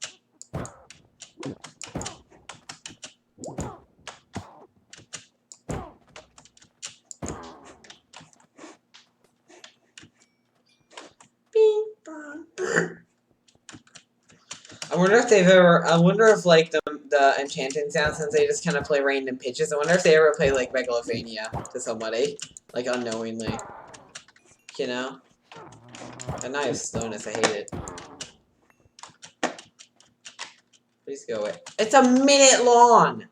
I wonder if they've ever. I wonder if like the enchanting sound, since they just kind of play random pitches. I wonder if they ever play like Megalophania to somebody, like unknowingly. You know. And I have slowness. I hate it. Please go away. It's a minute long.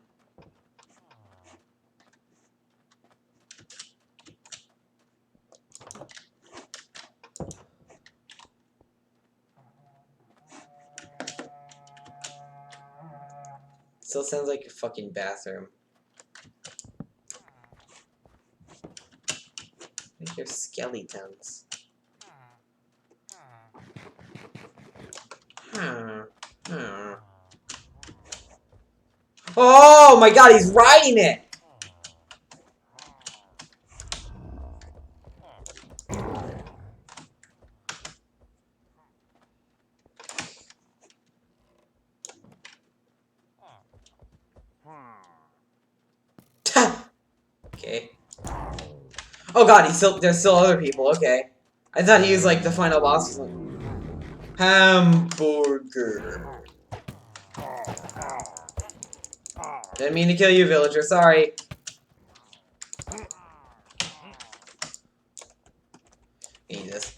Still sounds like a fucking bathroom. I think they're skeletons. Oh my god, he's riding it! Okay. Oh god, there's still other people, okay. I thought he was like the final boss. Hamburger. Didn't mean to kill you, villager, sorry. Need this.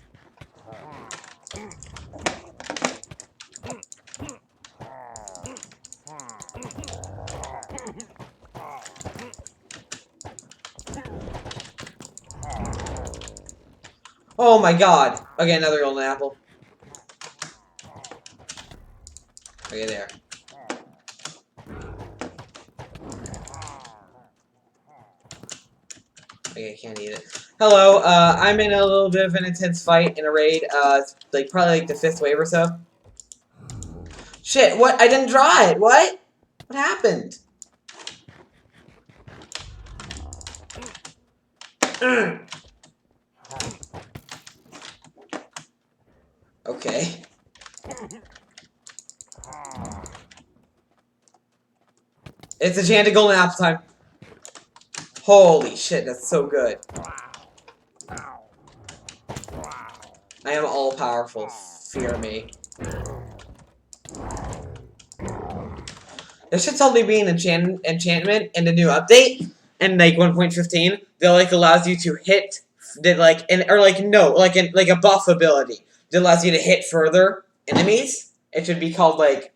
Oh my god. Okay, another golden apple. Okay, there. Okay, I can't eat it. Hello, I'm in a little bit of an intense fight in a raid. It's like probably like the 5th wave or so. Shit, what? I didn't draw it. What? What happened? Okay. It's enchanted golden apple time. Holy shit, that's so good. I am all powerful. Fear me. There should totally be an enchantment in the new update, and like 1.15, that like allows you to hit Did like like a buff ability that allows you to hit further enemies. It should be called like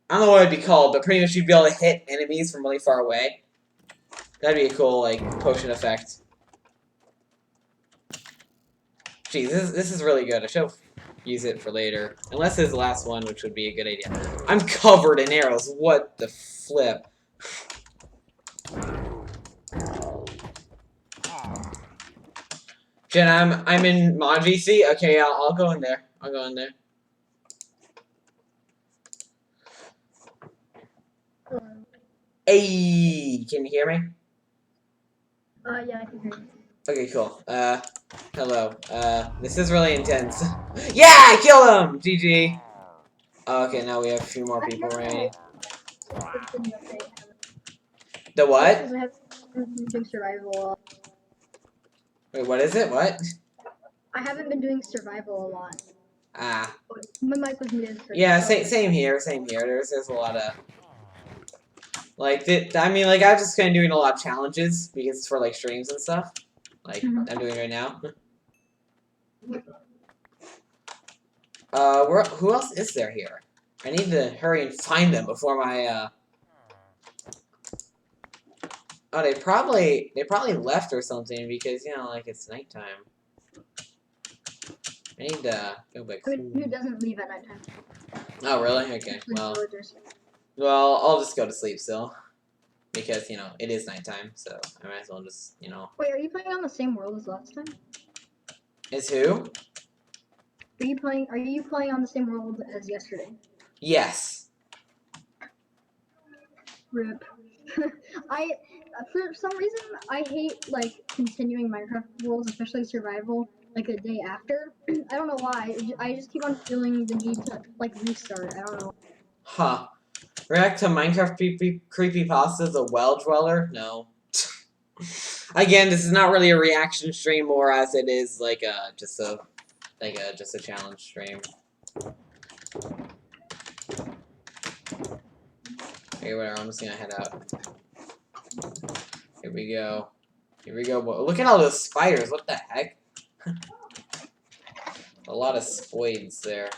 I don't know what it'd be called, but pretty much you'd be able to hit enemies from really far away. That'd be a cool like potion effect. Geez, this is really good. I should use it for later. Unless it's the last one, which would be a good idea. I'm covered in arrows. What the flip? Jen, I'm in Mod VC. Okay, I'll go in there. I'll go in there. Hey, can you hear me? Yeah, I can hear you. Okay, cool. Hello. This is really intense. Yeah, I killed him! GG. Okay, now we have a few more people ready. The what? I haven't been doing survival. Wait, what is it? What? I haven't been doing survival a lot. Ah. My mic was muted. Yeah, same here. Same here. There's a lot of like I mean, like I'm just kind of doing a lot of challenges because it's for like streams and stuff. Like I'm doing right now. Who else is there here? I need to hurry and find them before my Oh, they probably left or something because you know, like it's nighttime. I need to go back. Who doesn't leave at nighttime? Oh, really? Okay. Well, I'll just go to sleep still because you know it is nighttime, so I might as well just you know. Wait, are you playing on the same world as last time? Is who? Are you playing on the same world as yesterday? Yes. RIP. For some reason, I hate like continuing Minecraft worlds, especially survival, like a day after. I don't know why. I just keep on feeling the need to like restart. I don't know. Huh. React to Minecraft creepypasta, the well dweller? No. Again, this is not really a reaction stream, more as it is like just a challenge stream. Okay, whatever. I'm just gonna head out. Here we go. Here we go. Look at all those spiders. What the heck? A lot of spoids there.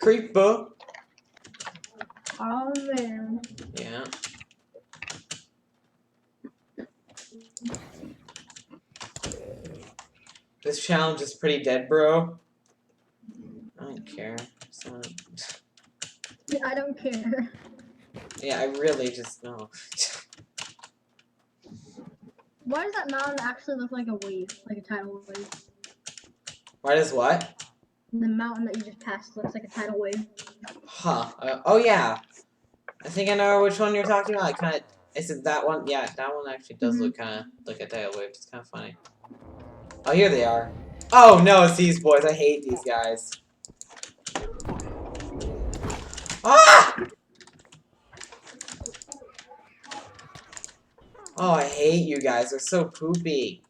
Creeper. Oh man. Yeah. This challenge is pretty dead, bro. I don't care. I don't care. Yeah, I really just know. Why does that mountain actually look like a wave, like a tidal wave? Why does what? The mountain that you just passed looks like a tidal wave. Huh. Oh yeah. I think I know which one you're talking about. Kind of. Is it that one? Yeah, that one actually does look kind of like a tidal wave. It's kind of funny. Oh, here they are. Oh no, it's these boys. I hate these guys. Ah! Oh, I hate you guys. They're so poopy.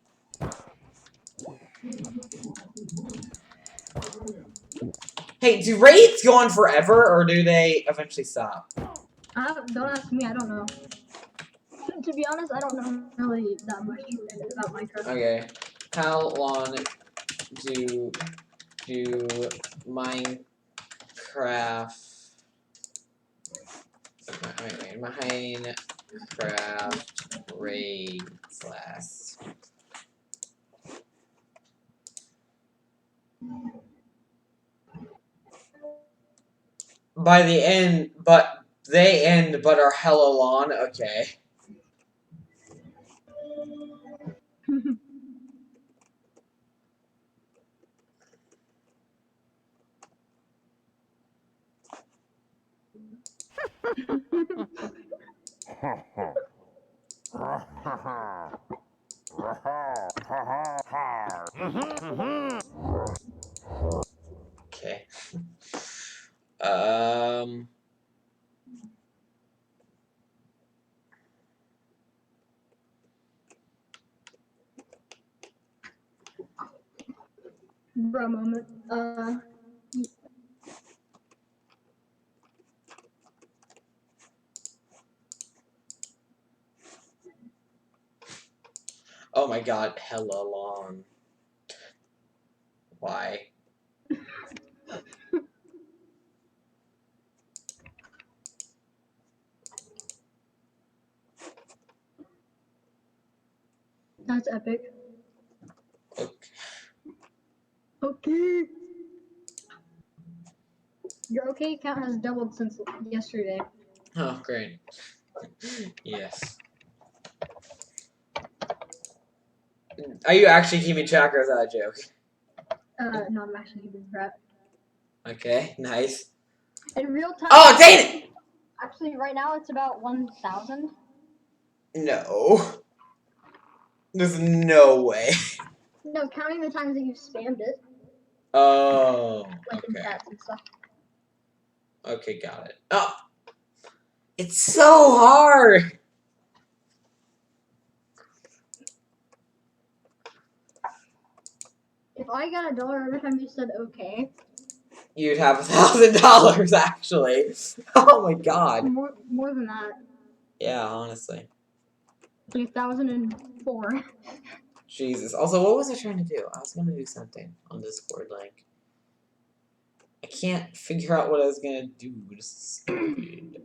Hey, do raids go on forever, or do they eventually stop? Don't ask me, I don't know. To be honest, I don't know really that much about Minecraft. Okay. How long do Minecraft... Wait. Minecraft raids last? By the end, but they end, but are hella long. Okay. Okay. Bro, moment. Oh my god, hella long. Why? That's epic. Okay. Okay. Your OK count has doubled since yesterday. Oh, great. Yes. Are you actually keeping track, or is that a joke? No, I'm actually keeping track. Okay, nice. In real time. Oh, dang it! Actually, right now it's about 1,000. No. There's no way. No, counting the times that you've spammed it, Oh, like in okay. chats and stuff. Okay, got it. Oh! It's so hard! If I got $1 every time you said okay. You'd have $1,000, actually. Oh my god. More than that. Yeah, honestly. 3,004. Jesus. Also, what was I trying to do? I was gonna do something on Discord, like... I can't figure out what I was gonna do. This is stupid.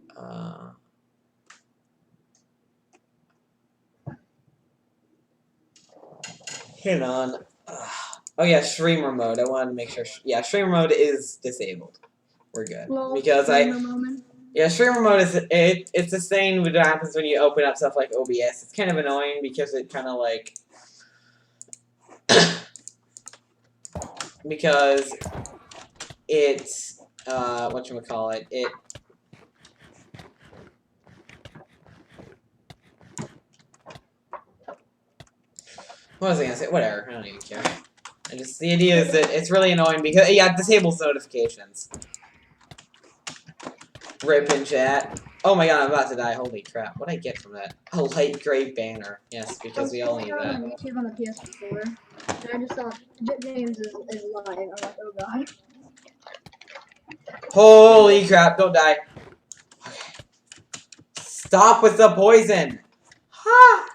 Hang on. Oh yeah, streamer mode. I wanted to make sure. Yeah, streamer mode is disabled. We're good. Lol, Because moment. Yeah, streamer mode is it's the same that happens when you open up stuff like OBS. It's kind of annoying because it kind of like because it's whatchamacallit, it what was I gonna say? Whatever, I don't even care. The idea is that it's really annoying because yeah, it disables notifications. Rip in chat. Oh my god, I'm about to die. Holy crap. What did I get from that? A light gray banner. Yes, because we all need that. on YouTube on the PS4, and I just saw James is live. I'm like, oh god. Holy crap, don't die. Okay. Stop with the poison! Ha!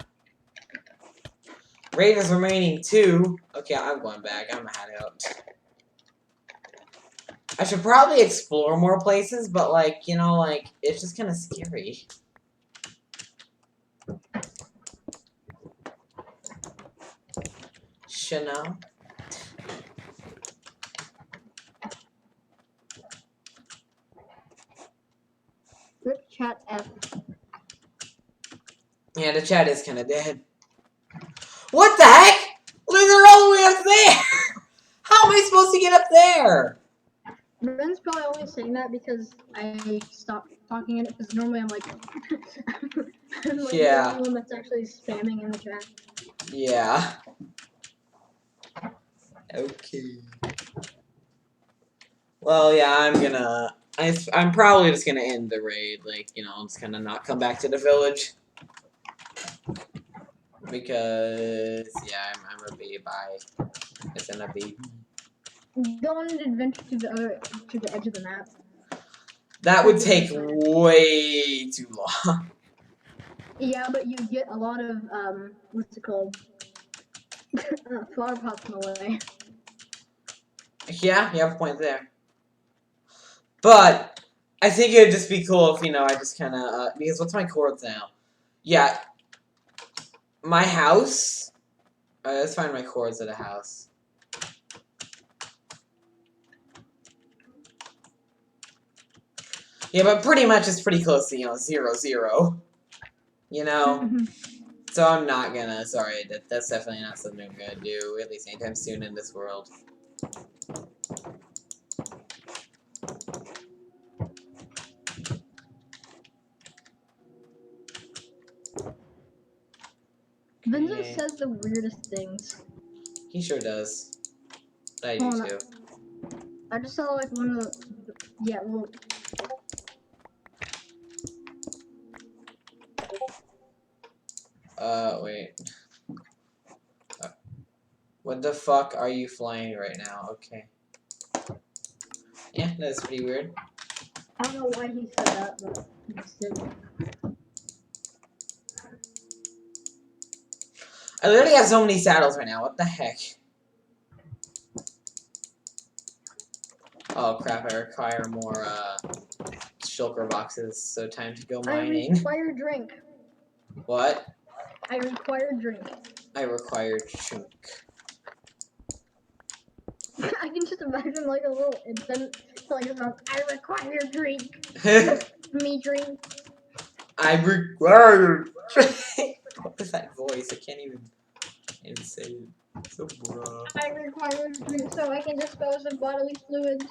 Raiders remaining 2. Okay, I'm going back. I'm gonna head out. I should probably explore more places, but like, you know, like, it's just kind of scary. Chanel. Rip chat F. Yeah, the chat is kind of dead. What the heck? They're all the way up there! How am I supposed to get up there? Ben's probably only saying that because I stopped talking in it, because normally I'm like, I'm like Yeah. the only one that's actually spamming in the chat. Yeah. Okay. Well, yeah, I'm probably just gonna end the raid, like, you know, just kind of not come back to the village. Because, yeah, I'm a baby. It's in a baby. Go on an adventure to the edge of the map. That would take way too long. Yeah, but you get a lot of what's it called? Flower pots in the way. Yeah, you have a point there. But I think it would just be cool if, you know, I just kind of because what's my chords now? Yeah, my house. Let's find my chords at a house. Yeah, but pretty much it's pretty close to, you know, 0, 0. You know? So I'm not gonna, sorry, that's definitely not something I'm gonna do, at least anytime soon in this world. Ben just says the weirdest things. He sure does. I do too. I just saw like one of the, yeah, well. Wait. What the fuck are you flying right now? Okay. Yeah, that's pretty weird. I don't know why he said that, but he just did. I literally have so many saddles right now. What the heck? Oh crap! I require more shulker boxes. So time to go mining. I require drink. What? I require drink. I require chunk. I can just imagine like a little infant, like I require drink. Me drink. I require drink. What is that voice? I can't even say it. So bruh. I require drink so I can dispose of bodily fluids.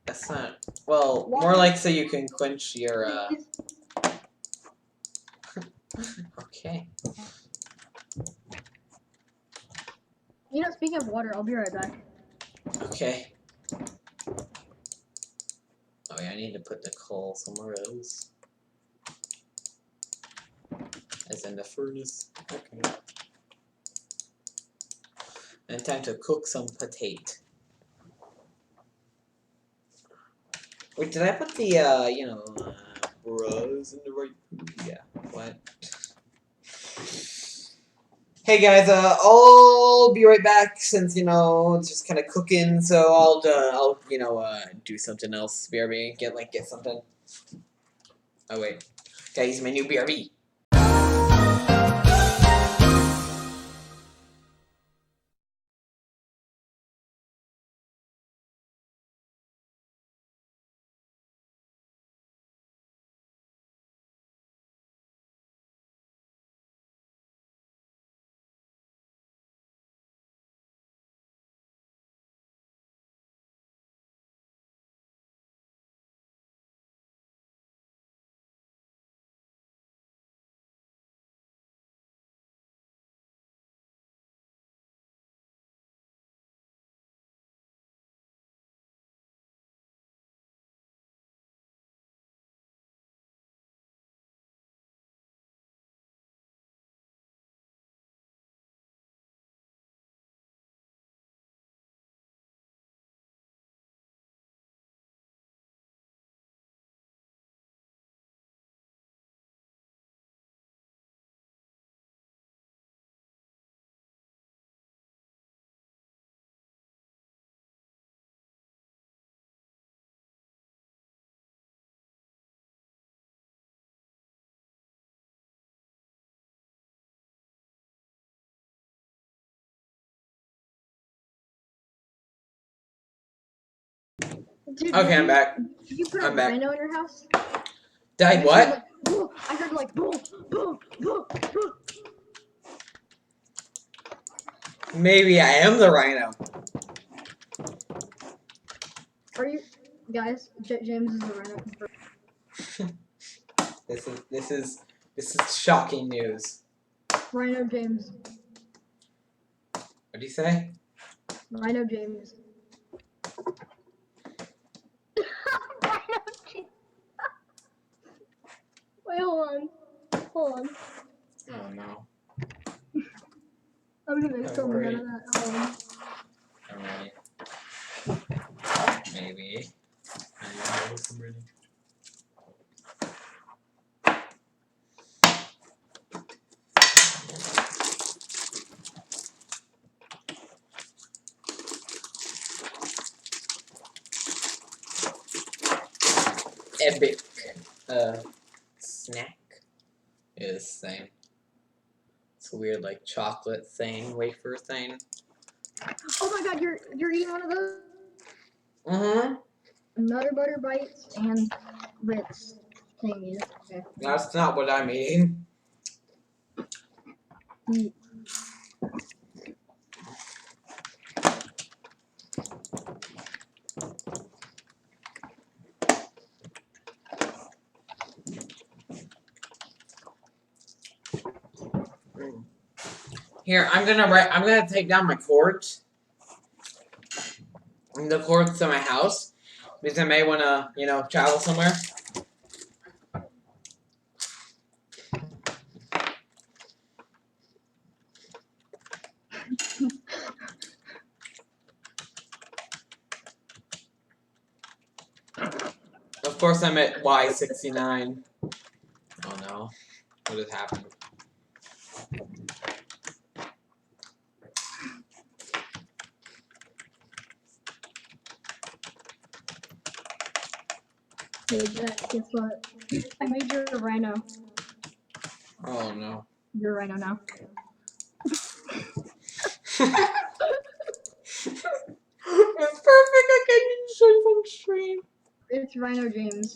That's not. Well, Water. more like so you can quench your. Please. Okay. You know, speaking of water, I'll be right back. Okay. Oh yeah, I need to put the coal somewhere else. As in the furnace. Okay. And time to cook some potato. Wait, did I put the, bros in the right food? Yeah. What? Hey guys, I'll be right back since, it's just kind of cooking, so I'll do something else. BRB, get something. Oh wait. Gotta use my new BRB. Dude, Okay, I'm back. Did you put a I'm back. rhino in your house? Died what? I heard like boom, boom, boom, boom. Maybe I am the rhino. Are you guys? James is the rhino. This is shocking news. Rhino James. What do you say? Rhino James. Rhino James. Wait, hold on. Oh no. I'm gonna make something out of that. Hold on. Alright. Maybe. Epic snack is same. It's a weird like chocolate thing, wafer thing. Oh my god, you're eating one of those? Mm-hmm. Nutter butter bites and Ritz thingies. Okay. That's not what I'm eating. Eat. Here, I'm gonna take down my cords. The cords to my house. Because I may wanna, travel somewhere. Of course I'm at Y69. Oh no. What has happened? Hey, Jack, guess what? I made you a rhino. Oh no. You're a rhino now. It's perfect. I can't even show you on stream. It's Rhino James.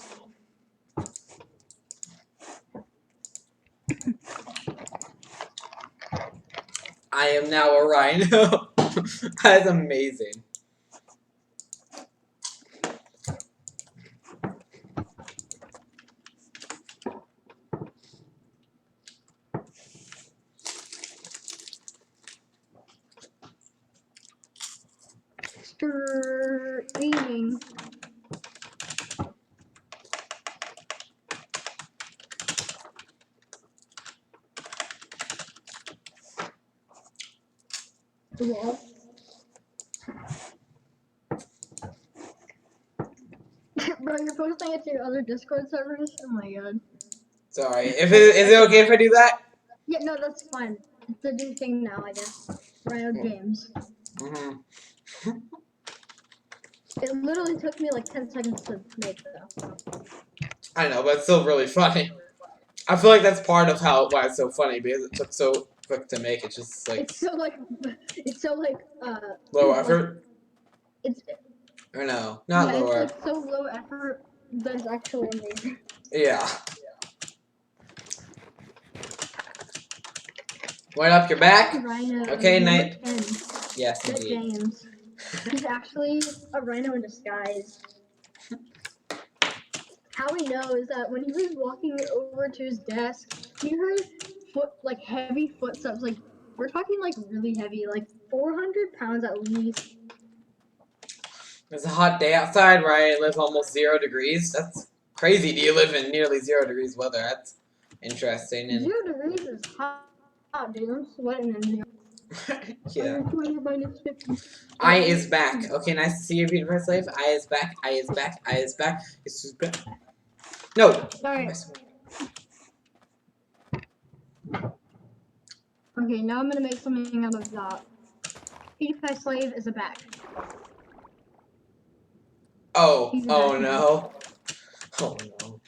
I am now a rhino. That's amazing. Streaming. The wall. Bro, you're posting it to your other Discord servers? Oh my god. Sorry. Is it okay if I do that? Yeah, no, that's fine. It's a new thing now, I guess. Rhino James. Mhm. It literally took me like 10 seconds to make though. I know, but it's still really funny. I feel like that's part of why it's so funny because it took so quick to make. It's just like It's so like low like, effort. it's Or no, not yeah, lower. it's like so low effort that it's actually amazing. Yeah. Went up your back. Rhino Okay, number Knight. 10. Yes, Jet indeed. James. He's actually a rhino in disguise. How we know is that when he was walking over to his desk, he heard heavy footsteps. Like we're talking like really heavy, like 400 pounds at least. It's a hot day outside, right? It lives almost 0 degrees. That's crazy. Do you live in nearly 0 degrees weather? That's interesting. And 0 degrees is hot, dude. I'm sweating in here. yeah. 120 -50. I is back. Okay, nice to see you, beautiful slave. I is back. I is back. I is back. It's just back. No. Alright. Okay, now I'm gonna make something out of that. PewDiePie slave is a back. Oh. He's a Oh back. no. Oh no.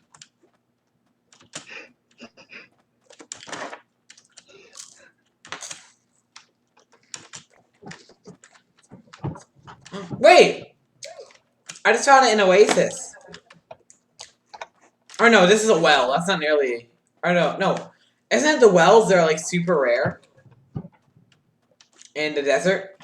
Wait! I just found it in Oasis. Or no, this is a well. That's not nearly... Or no. Isn't it the wells that are like super rare? In the desert?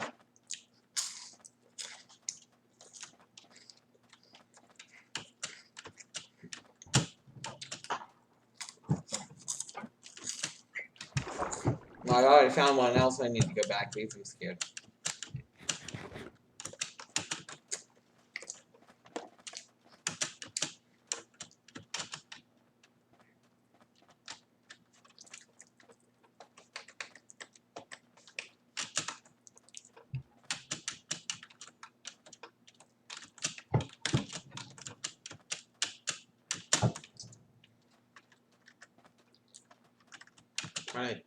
Well, I already found one else. I need to go back because I'm scared. Alright.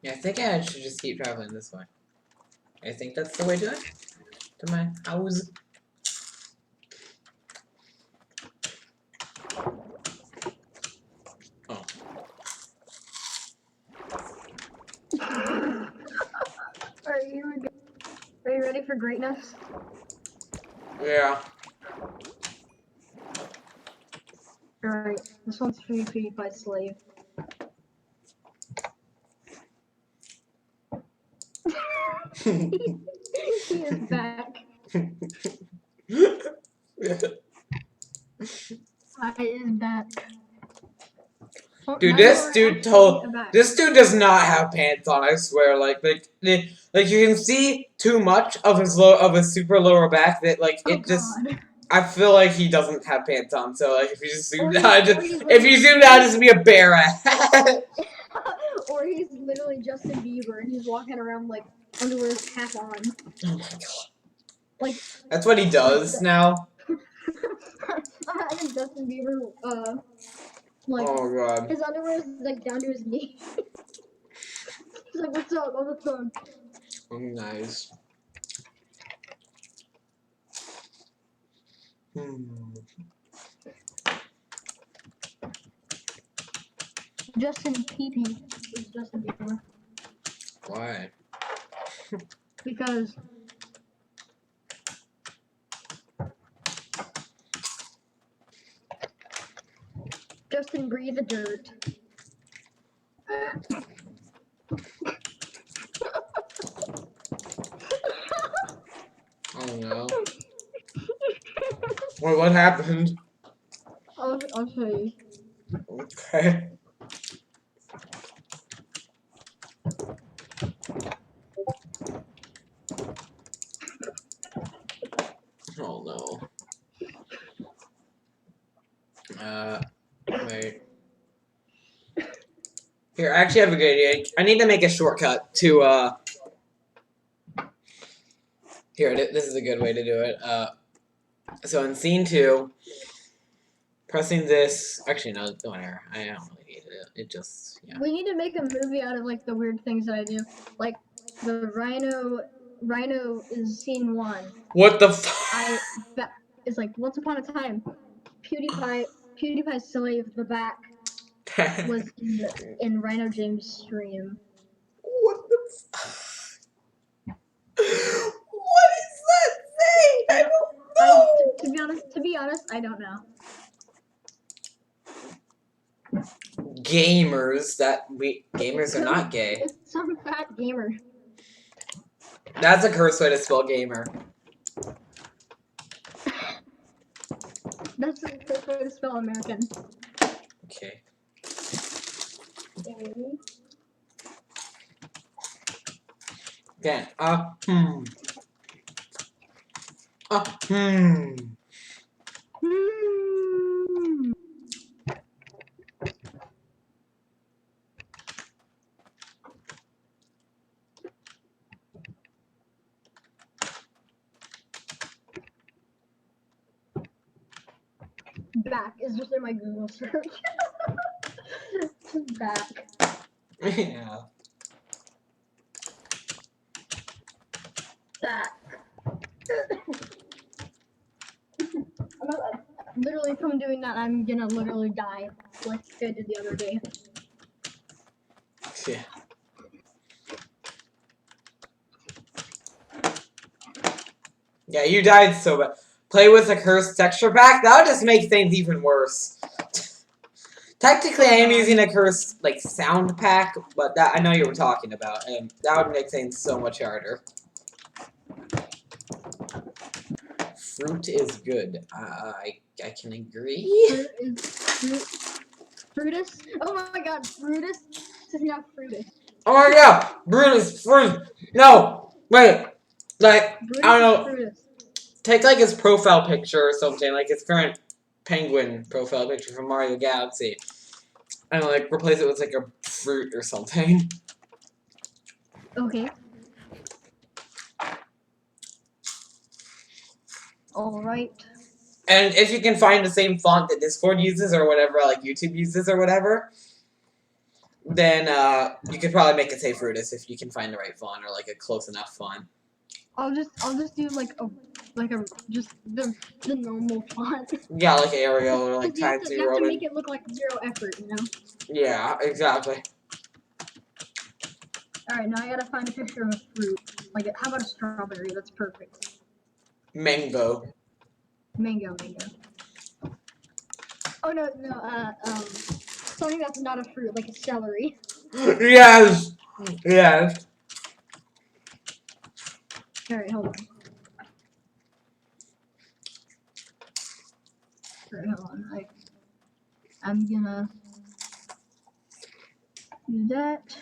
Yeah, I think I should just keep traveling this way. I think that's the way to it. To my house. Oh. Are you ready for greatness? Yeah. Alright, this one's for you, PewDiePie slave. He is back. I is back. Oh, Dude, now this you're dude actually back. this dude does not have pants on. I swear, like you can see too much of his super lower back that like Oh, it just. God. I feel like he doesn't have pants on. So like if you just zoomed Or out, if you zoomed out, just be a bare ass. or he's literally Justin Bieber and he's walking around like underwear's half on. Oh my god. Like That's what he does now. Imagine Justin Bieber, like Oh god. his underwear is like down to his knee. He's like, "What's up? I'm a thug." Nice. Justin PP is Justin Bieber. Why? Because Justin breathe the dirt. Oh no. Wait, what happened? I'll show you. Okay. Oh no. Wait. Here, I actually have a good idea. I need to make a shortcut to, Here, this is a good way to do it. So in scene 2, pressing this... Actually, no, don't worry. I don't really need it. It just... Yeah. We need to make a movie out of, like, the weird things that I do. Like, the Rhino is scene 1. What the f... It's like, once upon a time, PewDiePie's slave, the back, was in Rhino James' stream. What the f... What is that thing? I don't know. To be honest, I don't know. Gamers gamers are not gay. It's some fat gamer. That's a curse way to spell gamer. That's a curse way to spell American. Okay. Okay. Back is just in my Google search. Just back. Yeah. Back. Literally, from doing that, I'm gonna literally die, like I did the other day. Yeah. Yeah, you died so bad. Play with a cursed texture pack? That would just make things even worse. Technically, I am using a cursed, like, sound pack, but that I know you were talking about, and that would make things so much harder. Fruit is good. I can agree. Fruitus? Oh my god, Fruitus? This is not Fruitus. Oh my god! Brutus! Fruit! No! Wait! Like, Brutus I don't know. Fruitus. Take, like, his profile picture or something, like his current penguin profile picture from Mario Galaxy. And, like, replace it with, like, a fruit or something. Okay. Alright. And if you can find the same font that Discord uses or whatever, like, YouTube uses or whatever, then, you could probably make it say Fruitus if you can find the right font or, like, a close enough font. I'll just do, just the normal font. Yeah, like Arial or, like, you have Times to, New you have to Roman. make it look like 0 effort, you know? Yeah, exactly. Alright, now I gotta find a picture of a fruit. Like, how about a strawberry? That's perfect. Mango. Mango. Oh, no, something that's not a fruit, like a celery. Yes! Yes. Alright, hold on. I'm gonna do that.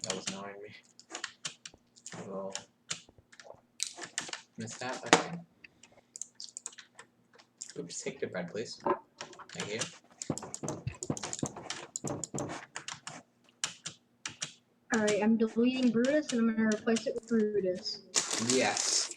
That was annoying me. I will miss that, okay. Oops, take the bread, please. Thank you. Alright, I'm deleting Brutus and I'm gonna replace it with Brutus. Yes.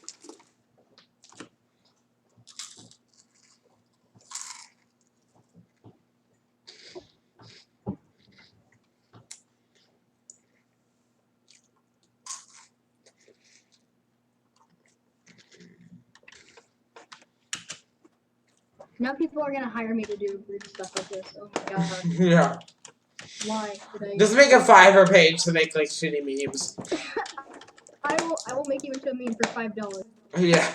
Now people are gonna hire me to do weird stuff like this. Oh my god. Yeah. Why did I? Just make a Fiverr page to make like shitty memes. I will make you into a meme for $5. Yeah.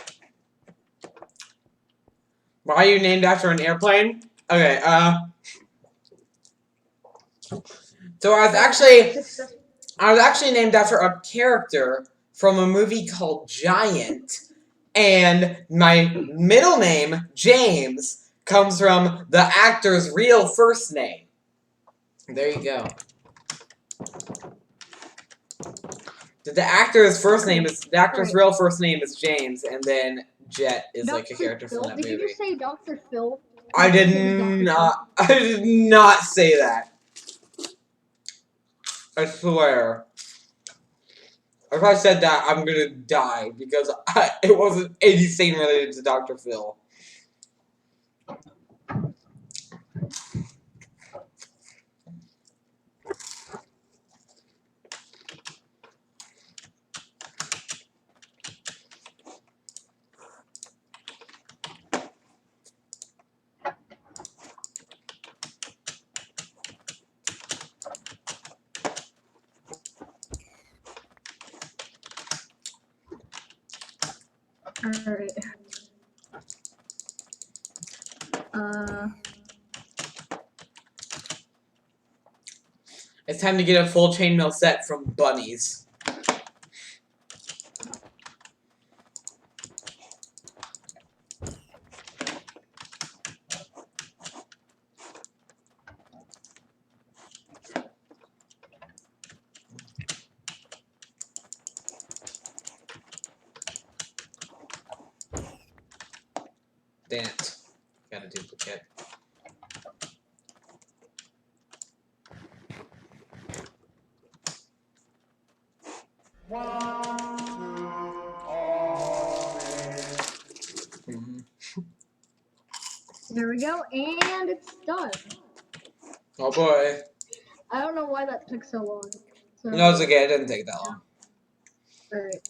Why are you named after an airplane? Okay, so I was actually named after a character from a movie called Giant. And my middle name, James, comes from the actor's real first name. There you go. The actor's real first name is James, and then Jet is Dr. like a character Phil? from that movie. Did you just say Dr. Phil? I did not say that. I swear. If I said that, I'm gonna die because it wasn't anything related to Dr. Phil. Alright. It's time to get a full chainmail set from Bunnies. Damn it. Got a duplicate. There we go, and it's done. Oh boy. I don't know why that took so long. So, No, it's okay. It didn't take that long. Alright.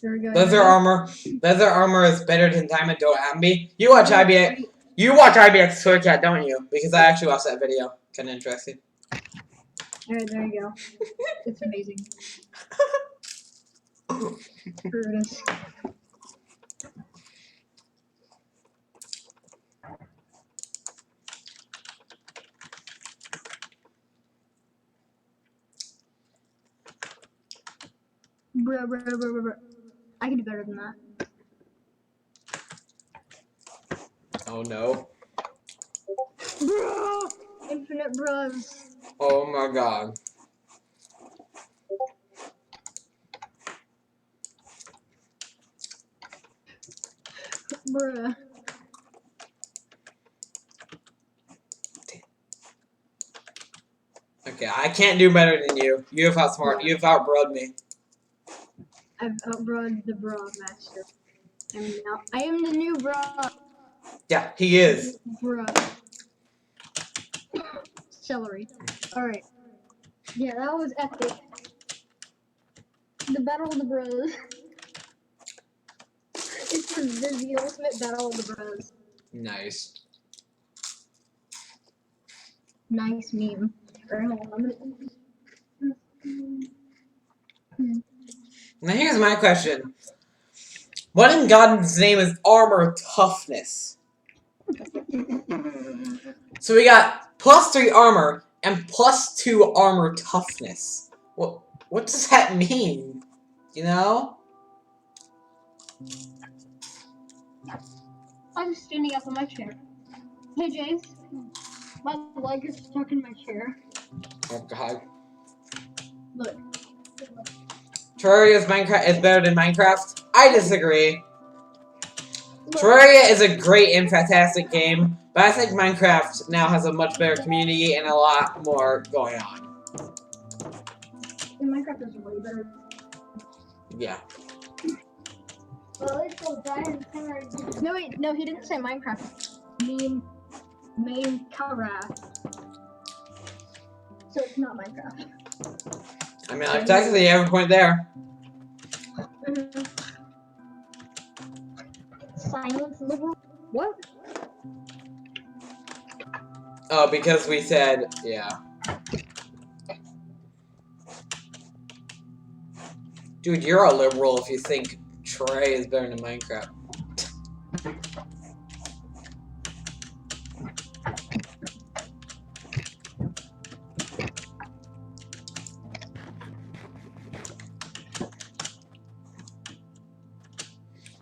There we go. Leather armor. Leather armor is better than diamond. Don't at me. You watch IBX. You watch IBX Toy Cat, don't you? Because I actually watched that video. Kind of interesting. Alright, there you go. It's amazing. Here it is. Bruh. I can do better than that. Oh no. Bruh! Infinite bruhs. Oh my god. Bruh. Okay, I can't do better than you. You have outsmart. You have outbred me. I've outbred the bra master. I am the new bra. Yeah, he is. Bruh. Celery. Alright. Yeah, that was epic. The Battle of the Bros. It's the ultimate Battle of the Bros. Nice. Nice meme. Alright, hold on. Now here's my question. What in God's name is armor toughness? So we got +3 armor and +2 armor toughness. What does that mean? You know? I'm just standing up on my chair. Hey, James. My leg is stuck in my chair. Oh god. Look. Terraria is better than Minecraft? I disagree. Terraria is a great and fantastic game, but I think Minecraft now has a much better community and a lot more going on. And Minecraft is way better. Yeah. No, wait, no, he didn't say Minecraft. Minecraft. So it's not Minecraft. I mean, like, technically, you have a point there. Silence liberal. What? Oh, because we said, yeah. Dude, you're a liberal if you think Trey is better than Minecraft.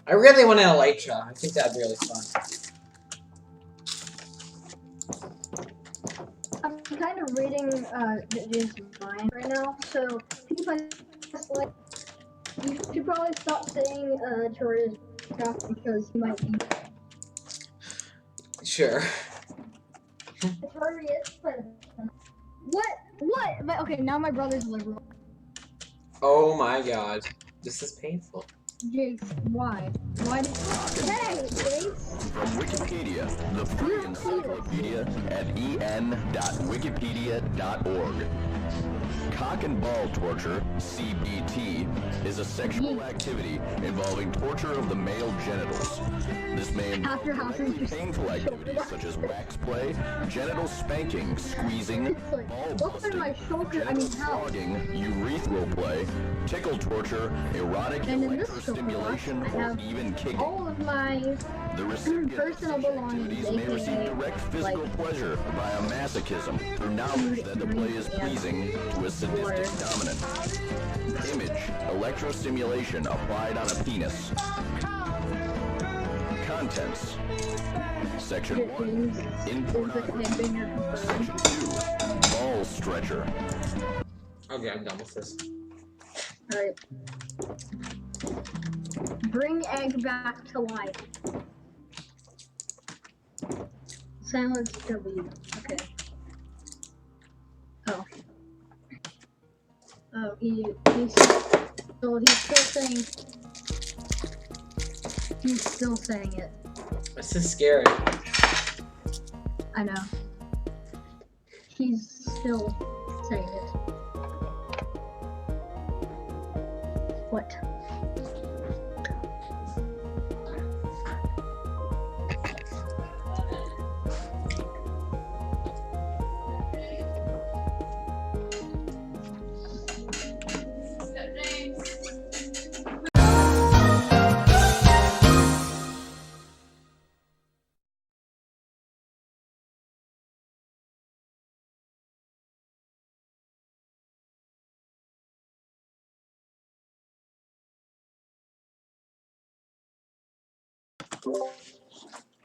I really want an Elytra. I think that'd be really fun. I'm kind of reading his mind right now, so people like you should probably stop saying Troy's craft because he might be. Sure. What? What? But, okay, now my brother's liberal. Oh my god. This is painful. Jace, why? Why did Hey, Jace! From Wikipedia, the free encyclopedia at en.wikipedia.org. Cock and ball torture, CBT, is a sexual activity involving torture of the male genitals. This may involve directly painful activities such as wax play, genital spanking, squeezing, ball busting, genital flogging, urethral play, tickle torture, erotic electrostimulation, or even kicking. All of my The recipient personal of such belongings, activities may receive aka, direct physical pleasure via masochism through knowledge that the play is pleasing to a sadistic dominant. Image, electrostimulation applied on a penis. Contents. Section 1, in pornography. Section 2, ball stretcher. Okay, I'm done with this. Alright. Bring egg back to life. Silence W. Okay. Oh. Oh, he's still saying it. This is scary. I know. He's still saying it. What?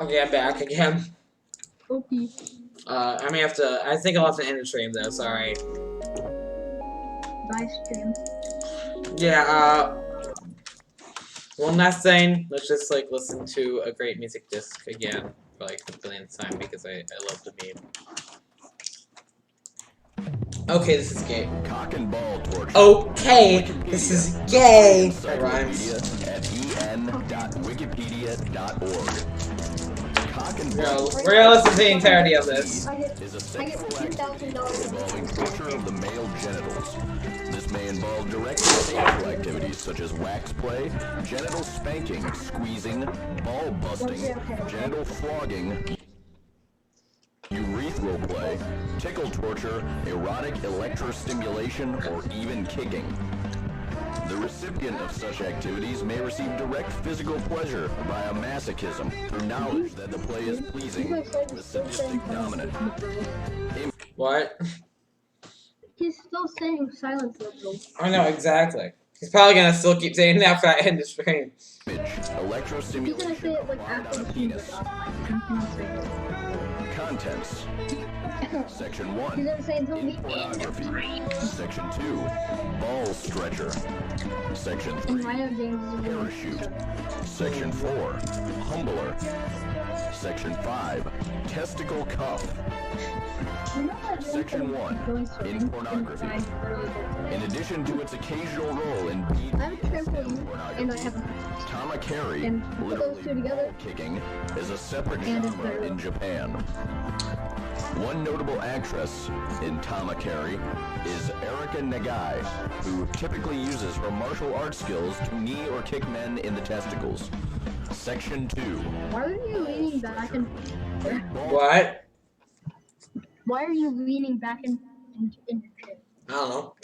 Okay, I'm back again. Okay. I may have to. I think I'll have to end the stream though. Sorry. Bye, stream. Yeah. One last thing. Let's just like listen to a great music disc again for like the billionth time because I love the meme. Okay, this is gay. Cock and ball torture. Okay, this is gay. That rhymes. At en.wikipedia.org. Cock and No, ball we're gonna listen to the entirety of this. is a sexual activity involving torture of the male genitals. This may involve direct painful activities such as wax play, genital spanking, squeezing, ball busting, genital flogging, urethral play, tickle torture, erotic electrostimulation, or even kicking. The recipient of such activities may receive direct physical pleasure via masochism through knowledge that the play is pleasing to a sadistic dominant. What? He's still saying silence liberal. I know exactly. He's probably gonna still keep saying that after I end the stream. Image, He's gonna electrostimulation say it like applied after on the a stream penis. goes off. He's not saying it. Contents. Section He's 1, gonna say until in the end. pornography. Section 2, ball stretcher. Section 3, And I know James is really parachute. Section 4, humbler. Section 5, testicle cuff. Section 1. In pornography. In addition to its occasional role in beat I have a trampoline, and I have a tamakeri, and put those two together. kicking, is a separate And it's genre better. in Japan. One notable actress in tamakeri is Erika Nagai, who typically uses her martial arts skills to knee or kick men in the testicles. Section 2. Why are you leaning back and What? why are you leaning back in your chair? I don't know.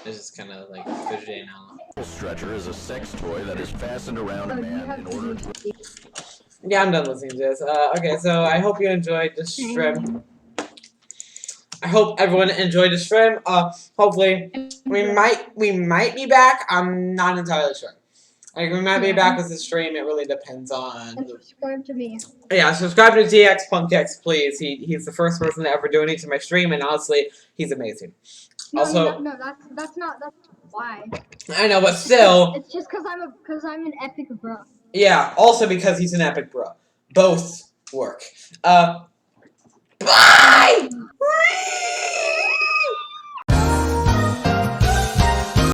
This is kind of like fidgeting now. Stretcher is a sex toy that is fastened around a Oh, you man have in order to... Yeah, I'm done listening to this. Okay, so I hope you enjoyed this stream. I hope everyone enjoyed the stream. Hopefully we might be back. I'm not entirely sure. Like, we might be back with the stream. It really depends on. And subscribe to me. Yeah, subscribe to TX Punkx, please. He's the first person to ever donate to my stream, and honestly, he's amazing. No, Also, no, that's not why. I know, but still. It's just because I'm an epic bro. Yeah, also because he's an epic bro. Both work. Bye!